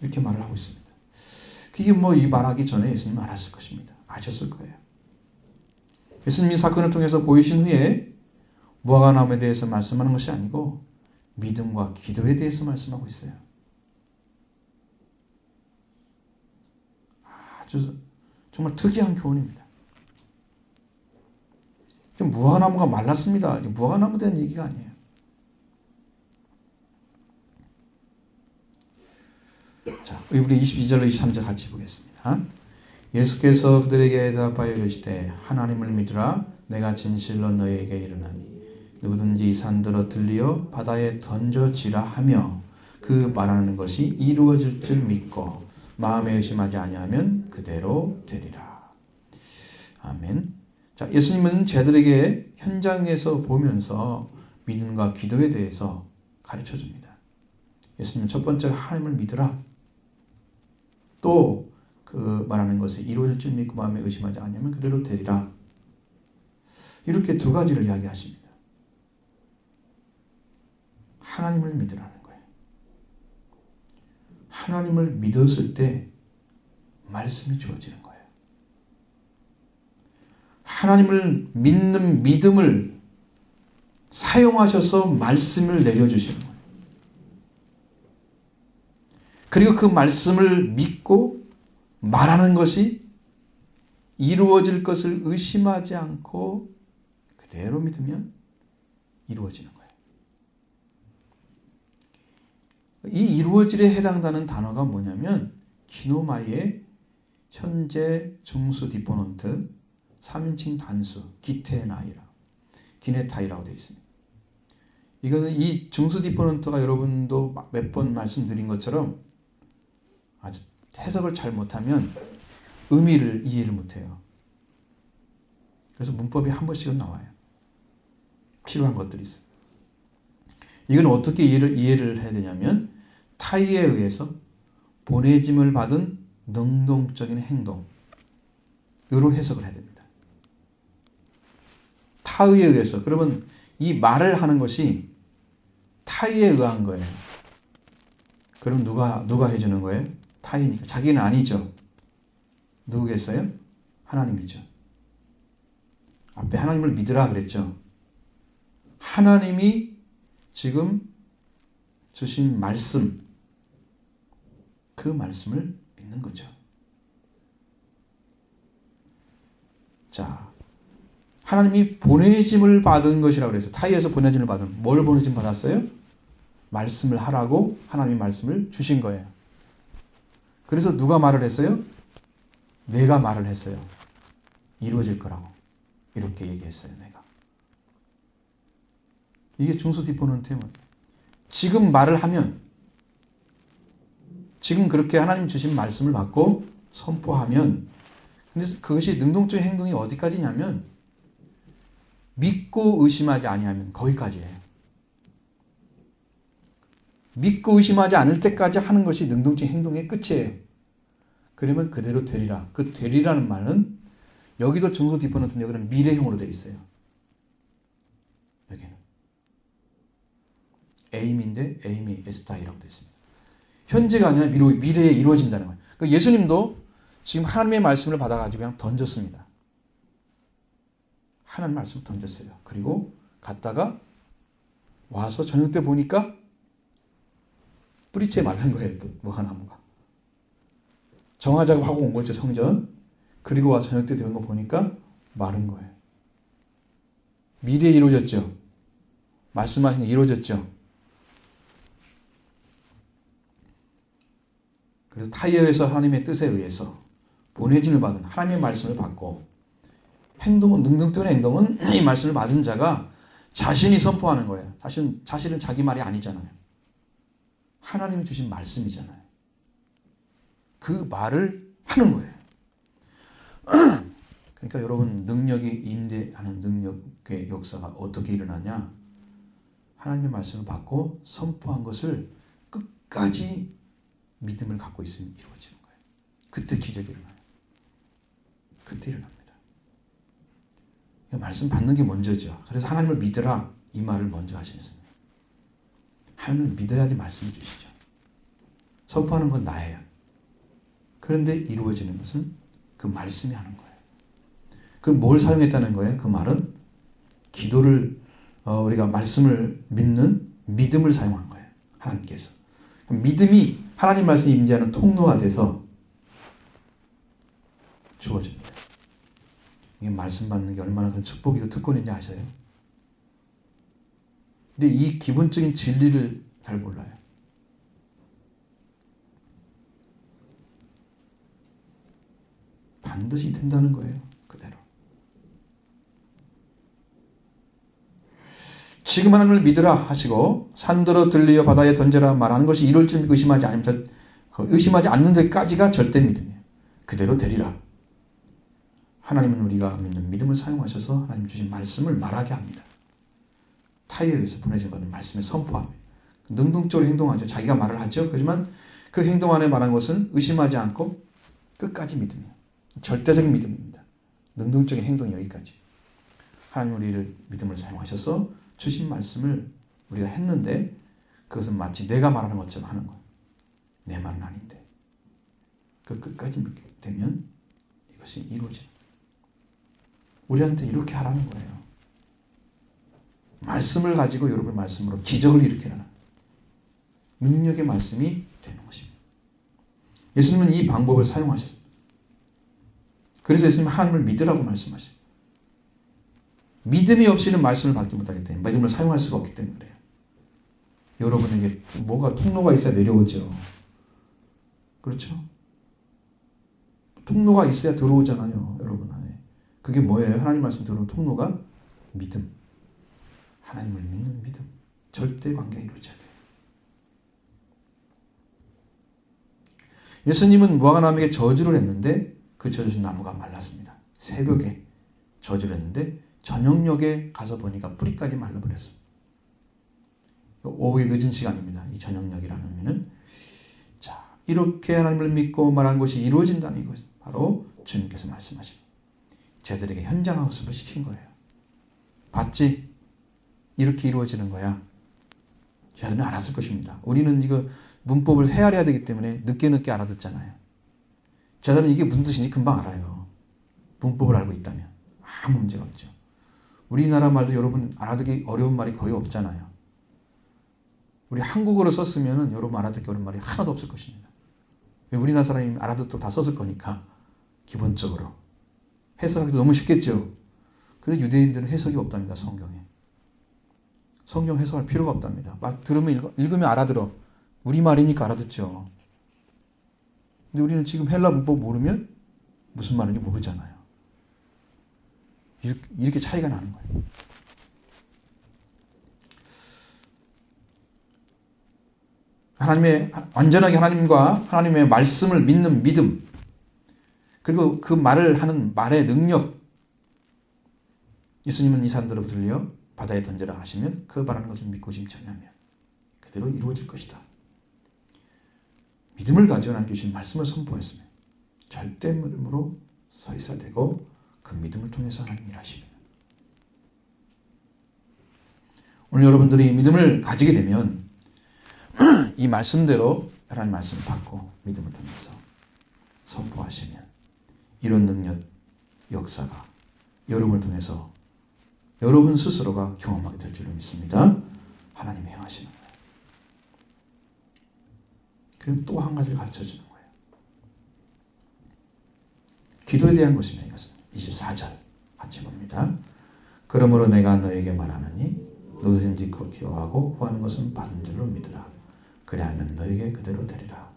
이렇게 말을 하고 있습니다. 그게 이 말하기 전에 예수님 알았을 것입니다. 아셨을 거예요. 예수님이 사건을 통해서 보이신 후에 무화과나무에 대해서 말씀하는 것이 아니고 믿음과 기도에 대해서 말씀하고 있어요. 아주 정말 특이한 교훈입니다. 무화과나무가 말랐습니다. 무화과나무에 대한 얘기가 아니에요. 자, 우리 22절로 23절 같이 보겠습니다. 예수께서 그들에게 대답하여 이르시되 하나님을 믿으라. 내가 진실로 너희에게 이르노니 누구든지 이 산들어 들리어 바다에 던져지라 하며 그 말하는 것이 이루어질 줄 믿고 마음에 의심하지 아니하면 그대로 되리라. 아멘. 자, 예수님은 제자들에게 현장에서 보면서 믿음과 기도에 대해서 가르쳐 줍니다. 예수님은 첫 번째로 하나님을 믿으라. 또 그 말하는 것이 이루어질 줄 믿고 마음에 의심하지 않으면 그대로 되리라. 이렇게 두 가지를 이야기하십니다. 하나님을 믿으라는 거예요. 하나님을 믿었을 때 말씀이 주어지는 거예요. 하나님을 믿는 믿음을 사용하셔서 말씀을 내려주시는 거예요. 그리고 그 말씀을 믿고 말하는 것이 이루어질 것을 의심하지 않고 그대로 믿으면 이루어지는 거예요. 이 이루어질에 해당하는 단어가 뭐냐면 기노마이의 현재 중수 디포넌트 3인칭 단수 기테나이라 기네타이라고 되어 있습니다. 이것은 이 중수 디포넌트가 여러분도 몇 번 말씀드린 것처럼 아주 해석을 잘 못하면 의미를 이해를 못해요. 그래서 문법이 한 번씩은 나와요. 필요한 것들이 있어요. 이건 어떻게 이해를 해야 되냐면 타의에 의해서 보내짐을 받은 능동적인 행동으로 해석을 해야 됩니다. 타의에 의해서. 그러면 이 말을 하는 것이 타의에 의한 거예요. 그럼 누가 해주는 거예요? 타의니까. 자기는 아니죠. 누구겠어요? 하나님이죠. 앞에 하나님을 믿으라 그랬죠. 하나님이 지금 주신 말씀, 그 말씀을 믿는 거죠. 자, 하나님이 보내짐을 받은 것이라고 그래서 타의에서 보내짐을 받은, 뭘 보내짐 받았어요? 말씀을 하라고 하나님이 말씀을 주신 거예요. 그래서 누가 말을 했어요? 내가 말을 했어요. 이루어질 거라고. 이렇게 얘기했어요, 내가. 이게 중수 디포넌트의 뭐. 지금 말을 하면, 지금 그렇게 하나님 주신 말씀을 받고 선포하면, 근데 그것이 능동적인 행동이 어디까지냐면, 믿고 의심하지 아니하면 거기까지예요. 믿고 의심하지 않을 때까지 하는 것이 능동적인 행동의 끝이에요. 그러면 그대로 되리라. 그 되리라는 말은 여기도 중수 디포넌트는 여기는 미래형으로 되어 있어요. 여기는 에임인데 에임이 에스타이라고 되어 있습니다. 현재가 아니라 미래에 이루어진다는 거예요. 그러니까 예수님도 지금 하나님의 말씀을 받아가지고 그냥 던졌습니다. 하나님 말씀을 던졌어요. 그리고 갔다가 와서 저녁 때 보니까 뿌리채 말른 거예요. 무화과나무가. 정화 작업하고 온 거죠, 성전. 그리고 와 저녁 때 되는 거 보니까 마른 거예요. 미래에 이루어졌죠. 말씀하신 게 이루어졌죠. 그래서 타이어에서 하나님의 뜻에 의해서 보내짐을 받은 하나님의 말씀을 받고 행동은 능동적인 행동은 이 말씀을 받은 자가 자신이 선포하는 거예요. 자신은 자기 말이 아니잖아요. 하나님이 주신 말씀이잖아요. 그 말을 하는 거예요. 그러니까 여러분 능력이 임대하는 능력의 역사가 어떻게 일어나냐? 하나님의 말씀을 받고 선포한 것을 끝까지 믿음을 갖고 있으면 이루어지는 거예요. 그때 기적이 일어나요. 그때 일어납니다. 말씀 받는 게 먼저죠. 그래서 하나님을 믿으라 이 말을 먼저 하시겠습니다. 하나님을 믿어야지 말씀을 주시죠. 선포하는 건 나예요. 그런데 이루어지는 것은 그 말씀이 하는 거예요. 그럼 뭘 사용했다는 거예요? 그 말은 기도를 우리가 말씀을 믿는 믿음을 사용한 거예요. 하나님께서. 믿음이 하나님 말씀이 임재하는 통로가 돼서 주어집니다. 이게 말씀 받는 게 얼마나 큰 축복이고 특권인지 아세요? 근데 이 기본적인 진리를 잘 몰라요. 반드시 된다는 거예요. 그대로. 지금 하나님을 믿으라 하시고 산들어 들리어 바다에 던져라 말하는 것이 이룰 줄 의심하지 않는 데까지가 절대 믿음이에요. 그대로 되리라. 하나님은 우리가 믿는 믿음을 사용하셔서 하나님 주신 말씀을 말하게 합니다. 타이어에서 보내진 받은 말씀에 선포합니다. 능동적으로 행동하죠. 자기가 말을 하죠. 하지만 그 행동 안에 말한 것은 의심하지 않고 끝까지 믿음이에요. 절대적인 믿음입니다. 능동적인 행동이 여기까지. 하나님 우리를 믿음을 사용하셔서 주신 말씀을 우리가 했는데 그것은 마치 내가 말하는 것처럼 하는 거예요. 내 말은 아닌데. 그 끝까지 믿게 되면 이것이 이루어집니다. 우리한테 이렇게 하라는 거예요. 말씀을 가지고 여러분 말씀으로 기적을 일으키라는 능력의 말씀이 되는 것입니다. 예수님은 이 방법을 사용하셨습니다. 그래서 예수님은 하나님을 믿으라고 말씀하셔요. 믿음이 없이는 말씀을 받지 못하기 때문에 믿음을 사용할 수가 없기 때문에 그래요. 여러분에게 뭐가 통로가 있어야 내려오죠. 그렇죠? 통로가 있어야 들어오잖아요. 여러분 안에. 그게 뭐예요? 하나님 말씀 들어오는 통로가 믿음. 하나님을 믿는 믿음. 절대 관계가 이루어져야 돼요. 예수님은 무화과나무에게 저주를 했는데 그 저주신 나무가 말랐습니다. 새벽에 저주를 했는데 저녁녘에 가서 보니까 뿌리까지 말라버렸어요. 오후에 늦은 시간입니다. 이 저녁녘이라는 의미는 자 이렇게 하나님을 믿고 말한 것이 이루어진다는 이것 바로 주님께서 말씀하신 저들에게 현장학습을 시킨 거예요. 봤지? 이렇게 이루어지는 거야. 저들은 알았을 것입니다. 우리는 이거 문법을 헤아려야 되기 때문에 늦게 알아듣잖아요. 저들은 이게 무슨 뜻인지 금방 알아요. 문법을 알고 있다면 아무 문제가 없죠. 우리나라 말도 여러분 알아듣기 어려운 말이 거의 없잖아요. 우리 한국어로 썼으면 여러분 알아듣기 어려운 말이 하나도 없을 것입니다. 우리나라 사람이 알아듣도록 다 썼을 거니까 기본적으로 해석하기도 너무 쉽겠죠. 그런데 유대인들은 해석이 없답니다. 성경에. 성경 해석할 필요가 없답니다. 막 들으면 읽으면 알아들어. 우리말이니까 알아듣죠. 근데 우리는 지금 헬라 문법 모르면 무슨 말인지 모르잖아요. 이렇게 차이가 나는 거예요. 완전하게 하나님과 하나님의 말씀을 믿는 믿음, 그리고 그 말을 하는 말의 능력. 예수님은 이 산들어 들려 바다에 던져라 하시면 그 바라는 것을 믿고 심청하면 그대로 이루어질 것이다. 믿음을 가지고 하나님께 주신 말씀을 선포했으면 절대 믿음으로 서 있어야 되고 그 믿음을 통해서 하나님 일하십니다. 오늘 여러분들이 믿음을 가지게 되면 이 말씀대로 하나님 말씀을 받고 믿음을 통해서 선포하시면 이런 능력, 역사가 여러분을 통해서 여러분 스스로가 경험하게 될 줄을 믿습니다. 하나님이 행하시는 거예요. 그리고 또 한 가지를 가르쳐주는 거예요. 기도에 대한 것입니다. 이것은 24절 같이 봅니다. 그러므로 내가 너에게 말하노니 누구든지 기도하고 구하는 것은 받은 줄로 믿으라. 그리하면 너에게 그대로 되리라.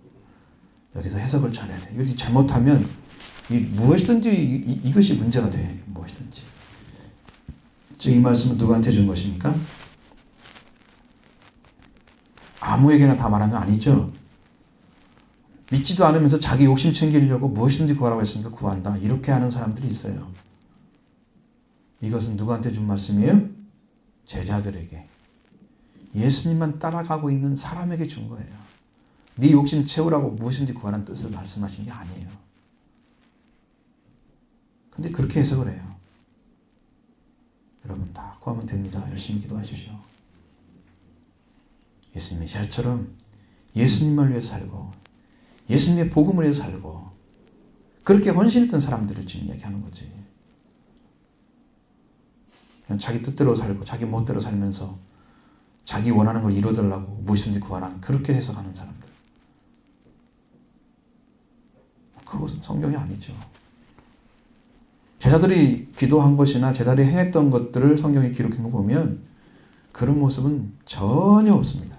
여기서 해석을 잘해야 돼. 이것이 잘못하면 무엇이든지 이것이 문제가 돼. 무엇이든지. 지금 이 말씀은 누구한테 준 것입니까? 아무에게나 다 말하는 거 아니죠. 믿지도 않으면서 자기 욕심 챙기려고 무엇이든지 구하라고 했으니까 구한다. 이렇게 하는 사람들이 있어요. 이것은 누구한테 준 말씀이에요? 제자들에게. 예수님만 따라가고 있는 사람에게 준 거예요. 네 욕심 채우라고 무엇인지 구하라는 뜻을 말씀하신 게 아니에요. 근데 그렇게 해석을 해요. 여러분 다 구하면 됩니다. 열심히 기도하십시오. 예수님의 제자처럼 예수님을 위해 살고 예수님의 복음을 위해 살고 그렇게 헌신했던 사람들을 지금 이야기하는 거지. 그냥 자기 뜻대로 살고 자기 멋대로 살면서 자기 원하는 걸 이루어달라고 무엇이든지 구하라는 그렇게 해석하는 사람들. 그것은 성경이 아니죠. 제자들이 기도한 것이나 제자들이 행했던 것들을 성경에 기록한 거 보면 그런 모습은 전혀 없습니다.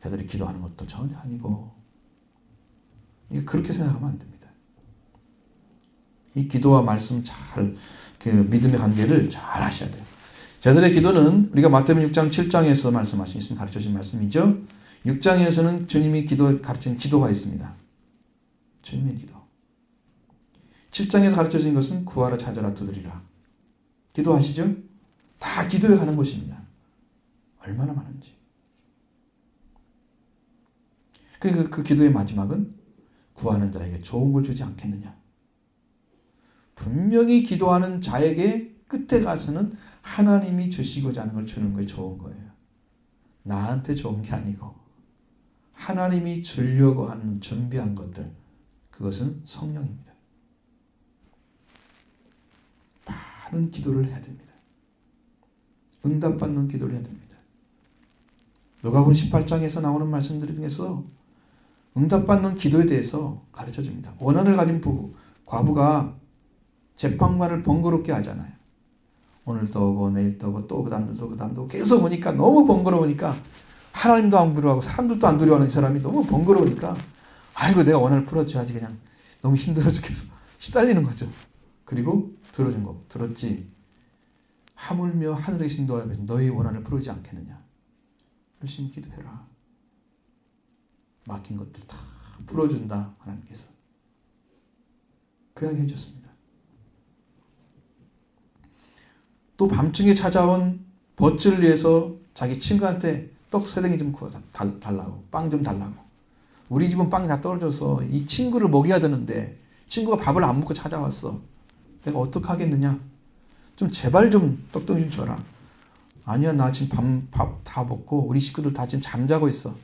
제자들이 기도하는 것도 전혀 아니고 이게 그렇게 생각하면 안 됩니다. 이 기도와 말씀 잘 그 믿음의 관계를 잘 하셔야 돼요. 제자들의 기도는 우리가 마태복음 6장 7장에서 말씀하신 예수님 가르쳐주신 말씀이죠. 6장에서는 주님이 가르친 기도가 있습니다. 주님의 기도. 7장에서 가르쳐진 것은 구하라 찾아라 두드리라. 기도하시죠? 다 기도에 가는 것입니다. 얼마나 많은지. 그 기도의 마지막은 구하는 자에게 좋은 걸 주지 않겠느냐. 분명히 기도하는 자에게 끝에 가서는 하나님이 주시고자 하는 걸 주는 게 좋은 거예요. 나한테 좋은 게 아니고 하나님이 주려고 하는 준비한 것들, 그것은 성령입니다. 바른 기도를 해야 됩니다. 응답받는 기도를 해야 됩니다. 누가복음 18장에서 나오는 말씀들 중에서 응답받는 기도에 대해서 가르쳐줍니다. 원한을 가진 과부가 재판관을 번거롭게 하잖아요. 오늘 또 오고 내일 또 오고 또 그 다음도 오고 계속 오니까 너무 번거로우니까 하나님도 안 두려워하고 사람들도 안 두려워하는 이 사람이 너무 번거로우니까 아이고 내가 원한을 풀어줘야지 그냥 너무 힘들어 죽겠어. 시달리는 거죠. 그리고 들어준 거. 들었지. 하물며 하늘에 계신 너희 앞에서 너희 원한을 풀어주지 않겠느냐. 열심히 기도해라. 막힌 것들 다 풀어준다. 하나님께서. 그 이야기 해줬습니다. 또 밤중에 찾아온 버츠를 위해서 자기 친구한테 떡 3댕이 좀 달라고. 빵 좀 달라고. 우리 집은 빵이 다 떨어져서 이 친구를 먹여야 되는데 친구가 밥을 안 먹고 찾아왔어. 내가 어떻게 하겠느냐. 좀 제발 좀 떡덩이 좀 줘라. 아니야 나 지금 밥 다 먹고 우리 식구들 다 지금 잠자고 있어.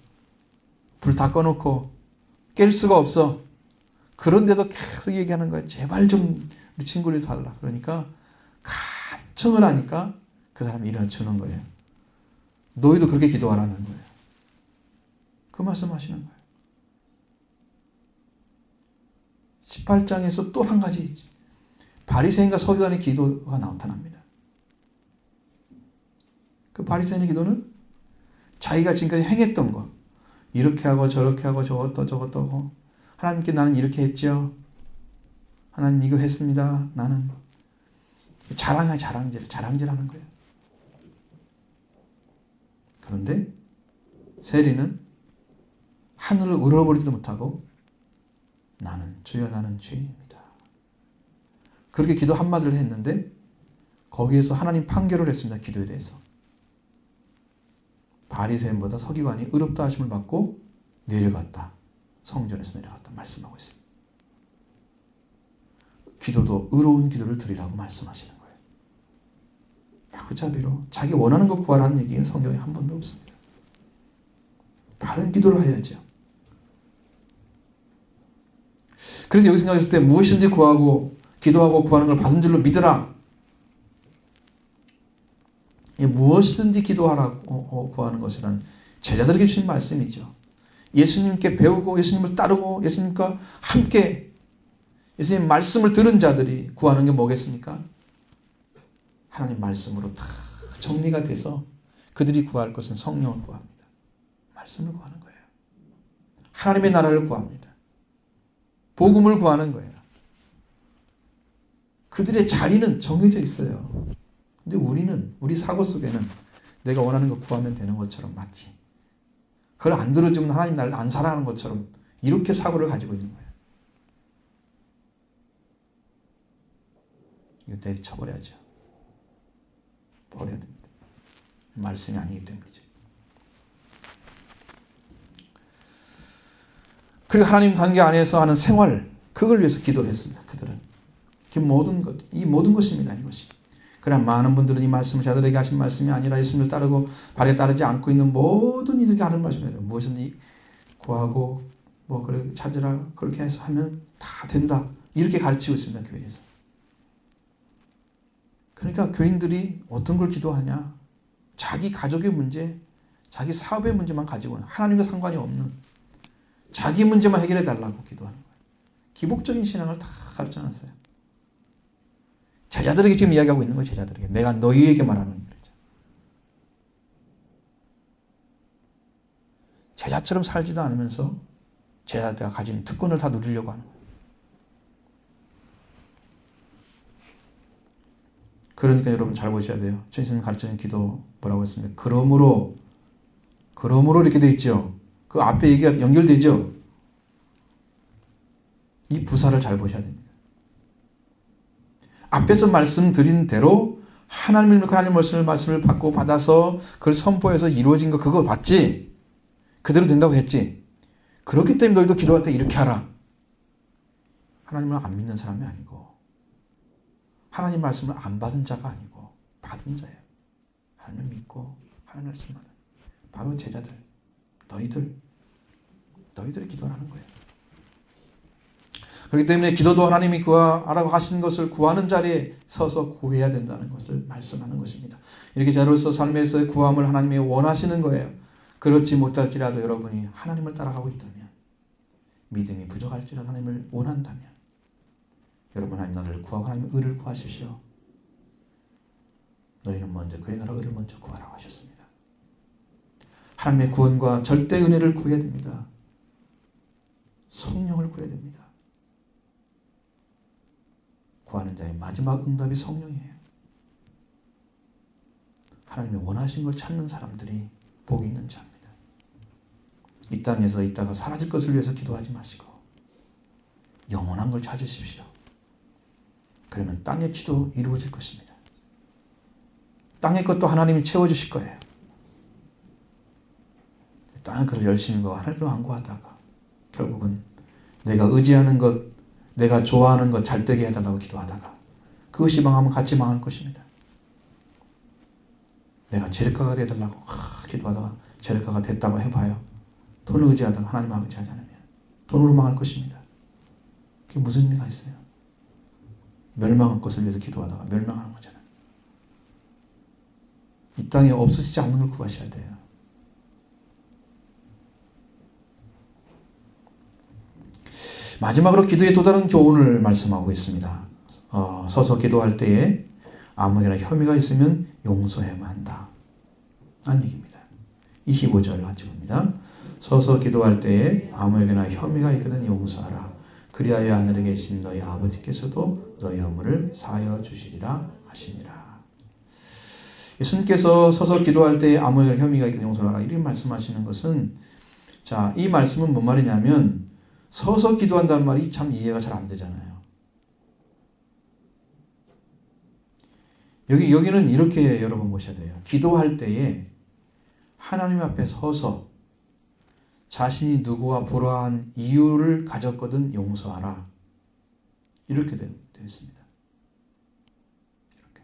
불 다 꺼놓고 깰 수가 없어. 그런데도 계속 얘기하는 거야. 제발 좀 우리 친구를 달라. 그러니까 간청을 하니까 그 사람이 일어나 주는 거예요. 너희도 그렇게 기도하라는 거예요. 그 말씀 하시는 거예요. 18장에서 또 한 가지 바리새인과 서기관의 기도가 나타납니다. 그 바리새인의 기도는 자기가 지금까지 행했던 거 이렇게 하고 저렇게 하고 저것도 하고 하나님께 나는 이렇게 했죠. 하나님 이거 했습니다. 나는 자랑질하는 거예요. 그런데 세리는 하늘을 우러러보지도 못하고 나는 주여 나는 죄인입니다. 그렇게 기도 한마디를 했는데 거기에서 하나님 판결을 했습니다. 기도에 대해서. 바리새인보다 서기관이 의롭다 하심을 받고 내려갔다. 성전에서 내려갔다 말씀하고 있습니다. 기도도 의로운 기도를 드리라고 말씀하시는 거예요. 마구잡이로 자기 원하는 것 구하라는 얘기는 성경에 한 번도 없습니다. 바른 기도를 해야죠. 그래서 여기 생각했을 때 무엇이든지 구하고 기도하고 구하는 걸 받은 줄로 믿으라. 무엇이든지 기도하라고 구하는 것이라는 제자들에게 주신 말씀이죠. 예수님께 배우고 예수님을 따르고 예수님과 함께 예수님 말씀을 들은 자들이 구하는 게 뭐겠습니까? 하나님 말씀으로 다 정리가 돼서 그들이 구할 것은 성령을 구합니다. 말씀을 구하는 거예요. 하나님의 나라를 구합니다. 복음을 구하는 거예요. 그들의 자리는 정해져 있어요. 근데 우리 사고 속에는 내가 원하는 거 구하면 되는 것처럼 마치 그걸 안 들어주면 하나님 나를 안 사랑하는 것처럼 이렇게 사고를 가지고 있는 거예요. 이거 내쳐버려야죠. 버려야 됩니다. 말씀이 아니기 때문이죠. 그리고 하나님 관계 안에서 하는 생활, 그걸 위해서 기도를 했습니다. 그들은. 이 모든 것입니다. 이것이. 그러나 많은 분들은 이 말씀을 자들에게 하신 말씀이 아니라 예수님을 따르고 발에 따르지 않고 있는 모든 이들에게 하는 말씀입니다. 무엇이든지 구하고 그래 찾으라 그렇게 해서 하면 다 된다. 이렇게 가르치고 있습니다. 교회에서. 그러니까 교인들이 어떤 걸 기도하냐? 자기 가족의 문제, 자기 사업의 문제만 가지고는 하나님과 상관이 없는 자기 문제만 해결해 달라고 기도하는 거예요. 기복적인 신앙을 다 가르쳐놨어요. 제자들에게 지금 이야기하고 있는 거예요. 제자들에게. 내가 너희에게 말하는 거죠. 제자처럼 살지도 않으면서 제자가 가진 특권을 다 누리려고 하는 거예요. 그러니까 여러분 잘 보셔야 돼요. 주님 가르치는 기도 뭐라고 했습니까? 그러므로 이렇게 돼 있죠. 그 앞에 얘기가 연결되죠. 이 부사를 잘 보셔야 됩니다. 앞에서 말씀드린 대로 하나님 말씀을 받고 받아서 그걸 선포해서 이루어진 거 그거 봤지? 그대로 된다고 했지? 그렇기 때문에 너희도 기도할 때 이렇게 하라. 하나님을 안 믿는 사람이 아니고 하나님 말씀을 안 받은 자가 아니고 받은 자예요. 하나님을 믿고 하나님 말씀을 받은 바로 제자들, 너희들이 기도를 하는 거예요. 그렇기 때문에 기도도 하나님이 구하라고 하신 것을 구하는 자리에 서서 구해야 된다는 것을 말씀하는 것입니다. 이렇게 자로서 삶에서 구함을 하나님이 원하시는 거예요. 그렇지 못할지라도 여러분이 하나님을 따라가고 있다면, 믿음이 부족할지라도 하나님을 원한다면 여러분 하나님 나라를 구하고 하나님의 의를 구하십시오. 너희는 먼저 그의 나라 의를 먼저 구하라고 하셨습니다. 하나님의 구원과 절대 은혜를 구해야 됩니다. 성령을 구해야 됩니다. 구하는 자의 마지막 응답이 성령이에요. 하나님이 원하신 걸 찾는 사람들이 복이 있는 자입니다. 이 땅에서 있다가 사라질 것을 위해서 기도하지 마시고 영원한 걸 찾으십시오. 그러면 땅의 기도 이루어질 것입니다. 땅의 것도 하나님이 채워주실 거예요. 땅의 것을 열심히 구하고 하나님을 안 구하다가 결국은 내가 의지하는 것, 내가 좋아하는 것 잘 되게 해달라고 기도하다가 그것이 망하면 같이 망할 것입니다. 내가 제력가가 되달라고 기도하다가 제력가가 됐다고 해봐요. 돈을 의지하다가 하나님을 의지하지 않으면 돈으로 망할 것입니다. 그게 무슨 의미가 있어요? 멸망한 것을 위해서 기도하다가 멸망하는 거잖아요. 이 땅에 없어지지 않는 걸 구하셔야 돼요. 마지막으로 기도의 또 다른 교훈을 말씀하고 있습니다. 서서 기도할 때에 아무에게나 혐의가 있으면 용서해야만 한다. 라는 얘기입니다. 25절 같이 봅니다. 서서 기도할 때에 아무에게나 혐의가 있거든 용서하라. 그리하여 하늘에 계신 너희 아버지께서도 너희 허물을 사하여 주시리라 하시니라. 예수님께서 서서 기도할 때에 아무에게나 혐의가 있거든 용서하라. 이렇게 말씀하시는 것은, 자, 이 말씀은 뭔 말이냐면 서서 기도한다는 말이 참 이해가 잘 안 되잖아요. 여기는 이렇게 여러분 보셔야 돼요. 기도할 때에 하나님 앞에 서서 자신이 누구와 불화한 이유를 가졌거든 용서하라. 이렇게 되어 있습니다. 이렇게.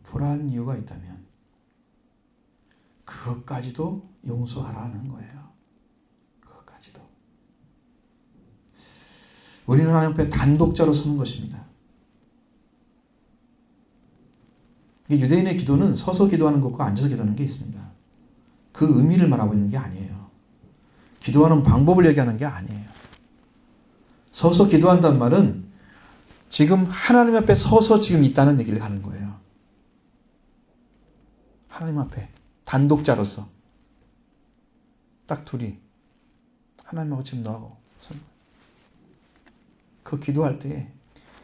불화한 이유가 있다면 그것까지도 용서하라는 거예요. 그것까지도. 우리는 하나님 앞에 단독자로 서는 것입니다. 유대인의 기도는 서서 기도하는 것과 앉아서 기도하는 게 있습니다. 그 의미를 말하고 있는 게 아니에요. 기도하는 방법을 얘기하는 게 아니에요. 서서 기도한다는 말은 지금 하나님 앞에 서서 지금 있다는 얘기를 하는 거예요. 하나님 앞에 단독자로서 딱 둘이 하나님하고 지금 너하고 그 기도할 때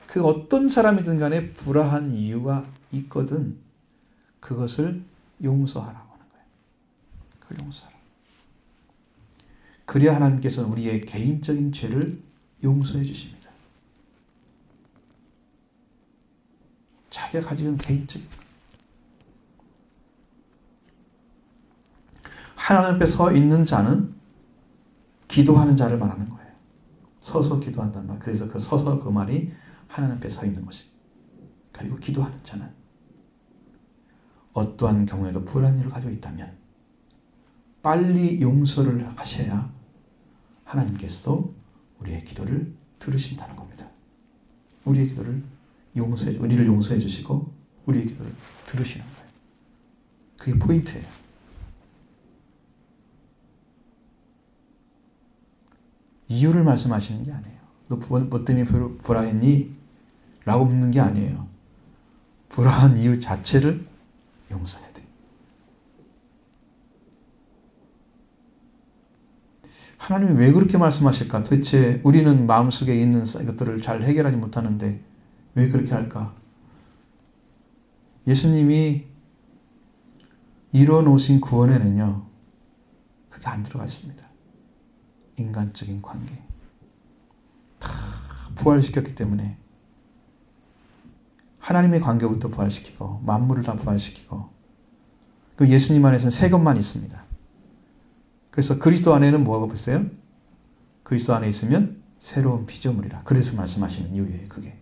그 어떤 사람이든 간에 불화한 이유가 있거든 그것을 용서하라고 하는 거예요. 그걸 용서하라. 그래야 하나님께서는 우리의 개인적인 죄를 용서해 주십니다. 자기가 가지고 있는 개인적인 하나님 앞에 서 있는 자는 기도하는 자를 말하는 거예요. 서서 기도한단 말. 그래서 그 서서 그 말이 하나님 앞에 서 있는 것이. 그리고 기도하는 자는 어떠한 경우에도 불안한 일을 가지고 있다면 빨리 용서를 하셔야 하나님께서도 우리의 기도를 들으신다는 겁니다. 우리의 기도를 우리를 용서해 주시고 우리의 기도를 들으시는 거예요. 그게 포인트예요. 이유를 말씀하시는 게 아니에요. 너 뭐 때문에 불화했니? 라고 묻는 게 아니에요. 불화한 이유 자체를 용서해야 돼요. 하나님이 왜 그렇게 말씀하실까? 도대체 우리는 마음속에 있는 것들을 잘 해결하지 못하는데 왜 그렇게 할까? 예수님이 이뤄놓으신 구원에는요. 그게 안 들어가 있습니다. 인간적인 관계. 다 부활시켰기 때문에 하나님의 관계부터 부활시키고 만물을 다 부활시키고 그 예수님 안에서는 새 것만 있습니다. 그래서 그리스도 안에는 뭐가 있어요? 그리스도 안에 있으면 새로운 피조물이라. 그래서 말씀하시는 이유예요. 그게.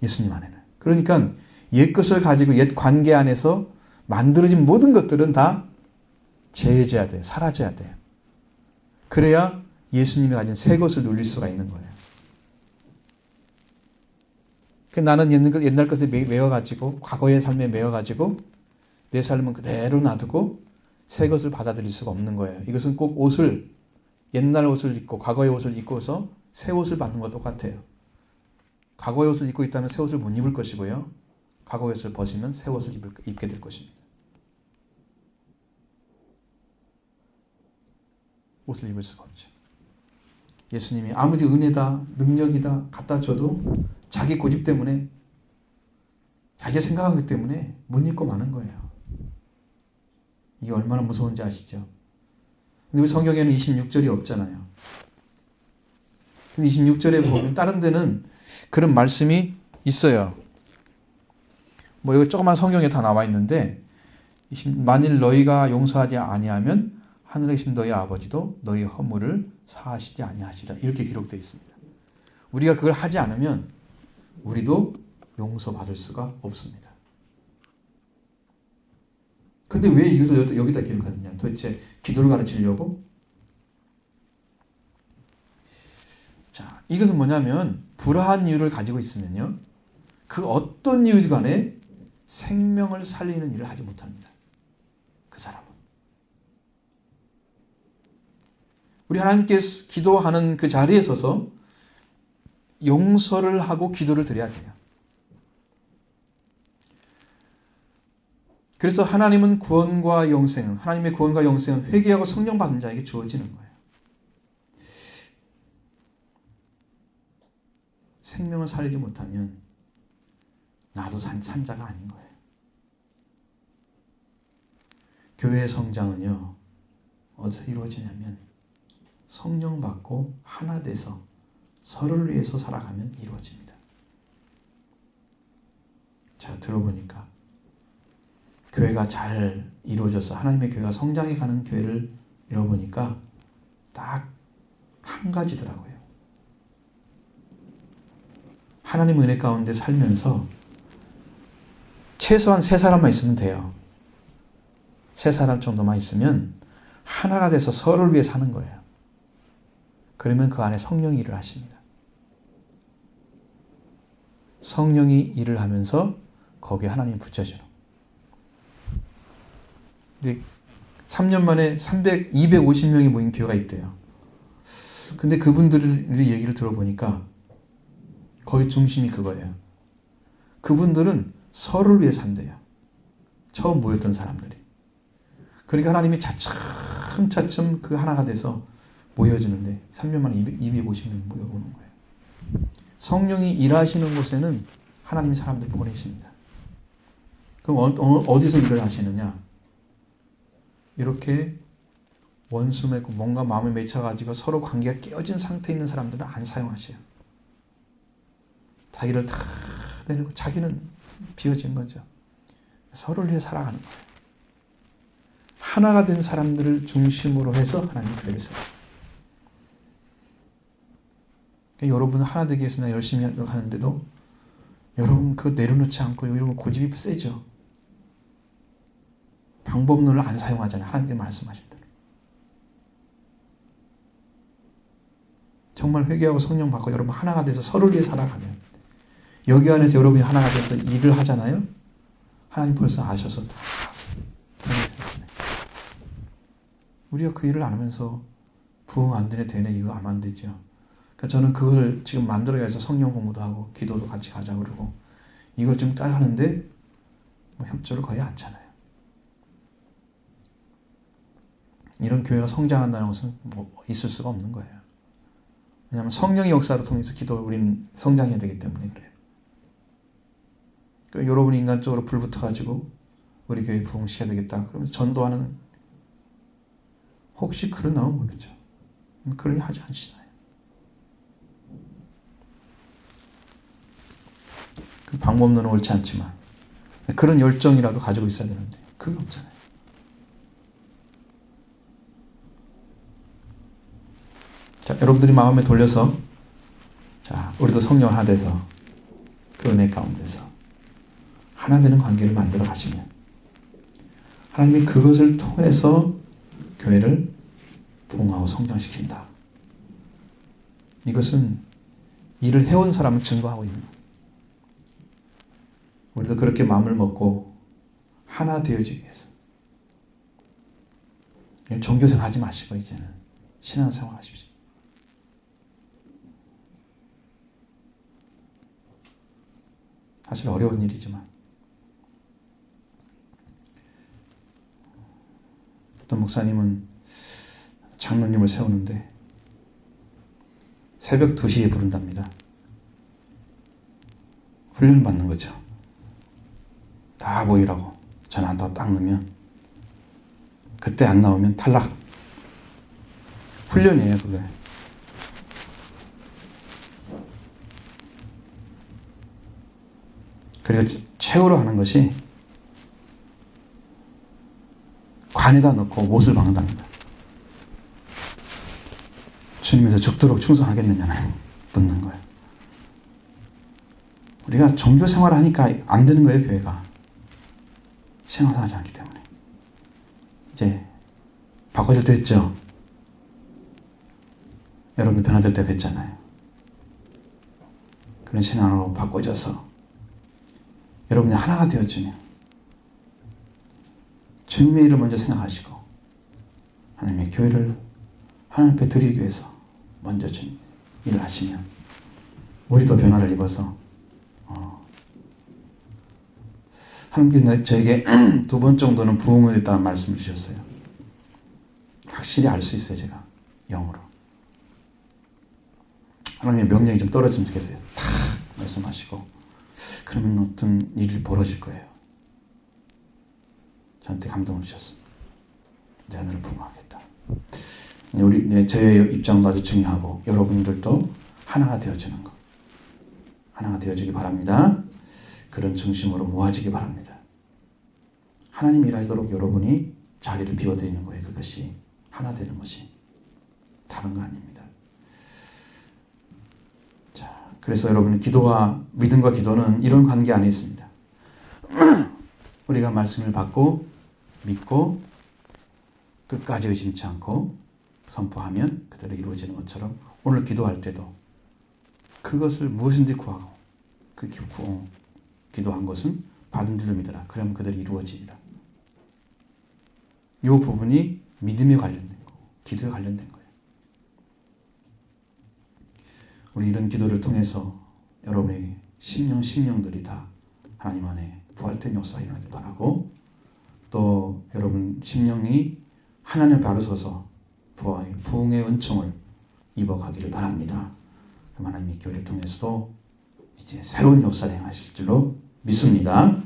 예수님 안에는. 그러니까 옛 것을 가지고 옛 관계 안에서 만들어진 모든 것들은 다 제해져야 돼요. 사라져야 돼요. 그래야 예수님이 가진 새 것을 누릴 수가 있는 거예요. 나는 옛날 것에 매여가지고 과거의 삶에 매여가지고 내 삶은 그대로 놔두고 새 것을 받아들일 수가 없는 거예요. 이것은 꼭 옛날 옷을 입고 과거의 옷을 입고서 새 옷을 받는 것과 똑같아요. 과거의 옷을 입고 있다면 새 옷을 못 입을 것이고요. 과거의 옷을 벗으면 새 옷을 입게 될 것입니다. 옷을 입을 수가 없죠. 예수님이 아무리 은혜다, 능력이다 갖다 줘도 자기 고집 때문에 자기가 생각하기 때문에 못 입고 마는 거예요. 이게 얼마나 무서운지 아시죠? 근데 왜 성경에는 26절이 없잖아요. 근데 26절에 보면 다른 데는 그런 말씀이 있어요. 뭐 이거 조그만 성경에 다 나와 있는데 만일 너희가 용서하지 아니하면 하늘에 계신 너희 아버지도 너희 허물을 사하시지 아니하시라. 이렇게 기록되어 있습니다. 우리가 그걸 하지 않으면 우리도 용서받을 수가 없습니다. 근데 왜 이것을 여기다 기록하느냐? 도대체 기도를 가르치려고? 자, 이것은 뭐냐면 불화한 이유를 가지고 있으면요. 그 어떤 이유 간에 생명을 살리는 일을 하지 못합니다. 그 사람은. 우리 하나님께서 기도하는 그 자리에 서서 용서를 하고 기도를 드려야 돼요. 그래서 하나님은 구원과 영생, 하나님의 구원과 영생은 회개하고 성령 받은 자에게 주어지는 거예요. 생명을 살리지 못하면 나도 산 자가 아닌 거예요. 교회의 성장은요, 어디서 이루어지냐면 성령 받고 하나 돼서 서로를 위해서 살아가면 이루어집니다. 자, 들어보니까 교회가 잘 이루어져서 하나님의 교회가 성장해 가는 교회를 이뤄보니까 딱 한 가지더라고요. 하나님의 은혜 가운데 살면서 최소한 3사람만 있으면 돼요. 3사람 정도만 있으면 하나가 돼서 서로를 위해 사는 거예요. 그러면 그 안에 성령이 일을 하십니다. 성령이 일을 하면서 거기에 하나님이 붙여주는. 근데 3년 만에 250명이 모인 교회가 있대요. 근데 그분들의 얘기를 들어보니까 거의 중심이 그거예요. 그분들은 서로를 위해 산대요. 처음 모였던 사람들이. 그러니까 하나님이 차츰차츰 그 하나가 돼서 모여지는데 3년 만에 250명이 모여오는 거예요. 성령이 일하시는 곳에는 하나님이 사람들 보내십니다. 그럼 어디서 일을 하시느냐? 이렇게 원수 맺고 뭔가 마음에 맺혀가지고 서로 관계가 깨어진 상태에 있는 사람들은 안 사용하셔요. 자기를 다 내리고 자기는 비워진 거죠. 서로를 위해 살아가는 거예요. 하나가 된 사람들을 중심으로 해서 하나님 교회를 세워요. 그러니까 여러분 하나 되기 위해서 열심히 하는데도 여러분 그거 내려놓지 않고 여러분 고집이 세죠. 방법론을 안 사용하잖아요. 하나님께서 말씀하신 대로. 정말 회개하고 성령 받고 여러분 하나가 돼서 서로를 위해 살아가면 여기 안에서 여러분이 하나가 돼서 일을 하잖아요. 하나님 벌써 아셔서 다 보내셨잖아요. 우리가 그 일을 안 하면서 부흥 안 되네 이거 하면 안 되죠. 그러니까 저는 그걸 지금 만들어야죠. 성령 공부도 하고 기도도 같이 가자 그러고 이걸 좀 따라 하는데 뭐 협조를 거의 않잖아요. 이런 교회가 성장한다는 것은 뭐 있을 수가 없는 거예요. 왜냐하면 성령의 역사를 통해서 우리는 성장해야 되기 때문에 그래요. 그러니까 여러분이 인간적으로 불붙어가지고 우리 교회 부흥시켜야 되겠다. 그러면 전도하는 혹시 그런 나오면 모르죠. 그러니 하지 않으시잖아요. 그 방법론은 옳지 않지만 그런 열정이라도 가지고 있어야 되는데 그게 없잖아요. 자, 여러분들이 마음에 돌려서 자, 우리도 성령 하나 돼서 그 은혜 가운데서 하나 되는 관계를 만들어 가시면 하나님이 그것을 통해서 교회를 부흥하고 성장시킨다. 이것은 일을 해온 사람은 증거하고 있는 거예요. 우리도 그렇게 마음을 먹고 하나 되어지기 위해서 종교생활 하지 마시고 이제는 신앙생활 하십시오. 사실 어려운 일이지만 어떤 목사님은 장로님을 세우는데 새벽 2시에 부른답니다. 훈련 받는 거죠. 다 모이라고 전화 한 통 딱 넣으면 그때 안 나오면 탈락. 훈련이에요 그게. 그리고 최후로 하는 것이 관에다 넣고 못을 박는답니다. 주님에서 죽도록 충성하겠느냐는 묻는 거예요. 우리가 종교 생활을 하니까 안 되는 거예요, 교회가. 신앙생활하지 않기 때문에. 이제 바꿔질 때 됐죠? 여러분들 변화될 때 됐잖아요. 그런 신앙으로 바꿔져서 여러분이 하나가 되어지면 주님의 일을 먼저 생각하시고 하나님의 교회를 하나님 앞에 드리기 위해서 먼저 주님 일을 하시면 우리도 변화를 입어서 하나님께서 저에게 2번 정도는 부흥을 했다는 말씀을 주셨어요. 확실히 알 수 있어요. 제가 영으로 하나님의 명령이 좀 떨어지면 좋겠어요. 탁 말씀하시고 그러면 어떤 일이 벌어질 거예요. 저한테 감동을 주셨습니다. 내가 너를 부흥하겠다. 저의 입장도 아주 중요하고 여러분들도 하나가 되어지는 것. 하나가 되어지기 바랍니다. 그런 중심으로 모아지기 바랍니다. 하나님 일하시도록 여러분이 자리를 비워드리는 거예요. 그것이 하나 되는 것이 다른 거 아닙니다. 자, 그래서 여러분 기도와 믿음과 기도는 이런 관계 안에 있습니다. 우리가 말씀을 받고 믿고 끝까지 의심치 않고 선포하면 그대로 이루어지는 것처럼 오늘 기도할 때도 그것을 무엇인지 구하고 그 기도한 것은 받은 줄로 믿어라. 그러면 그대로 이루어지리라. 이 부분이 믿음에 관련된 거고 기도에 관련된 거예요. 우리 이런 기도를 통해서 여러분에게 심령들이 다 하나님 안에 부활된 역사 일어나길 바라고, 또 여러분 심령이 하나님 바로 서서 부흥의 은총을 입어가기를 바랍니다. 그럼 하나님이 교회를 통해서도 이제 새로운 역사를 행하실 줄로 믿습니다.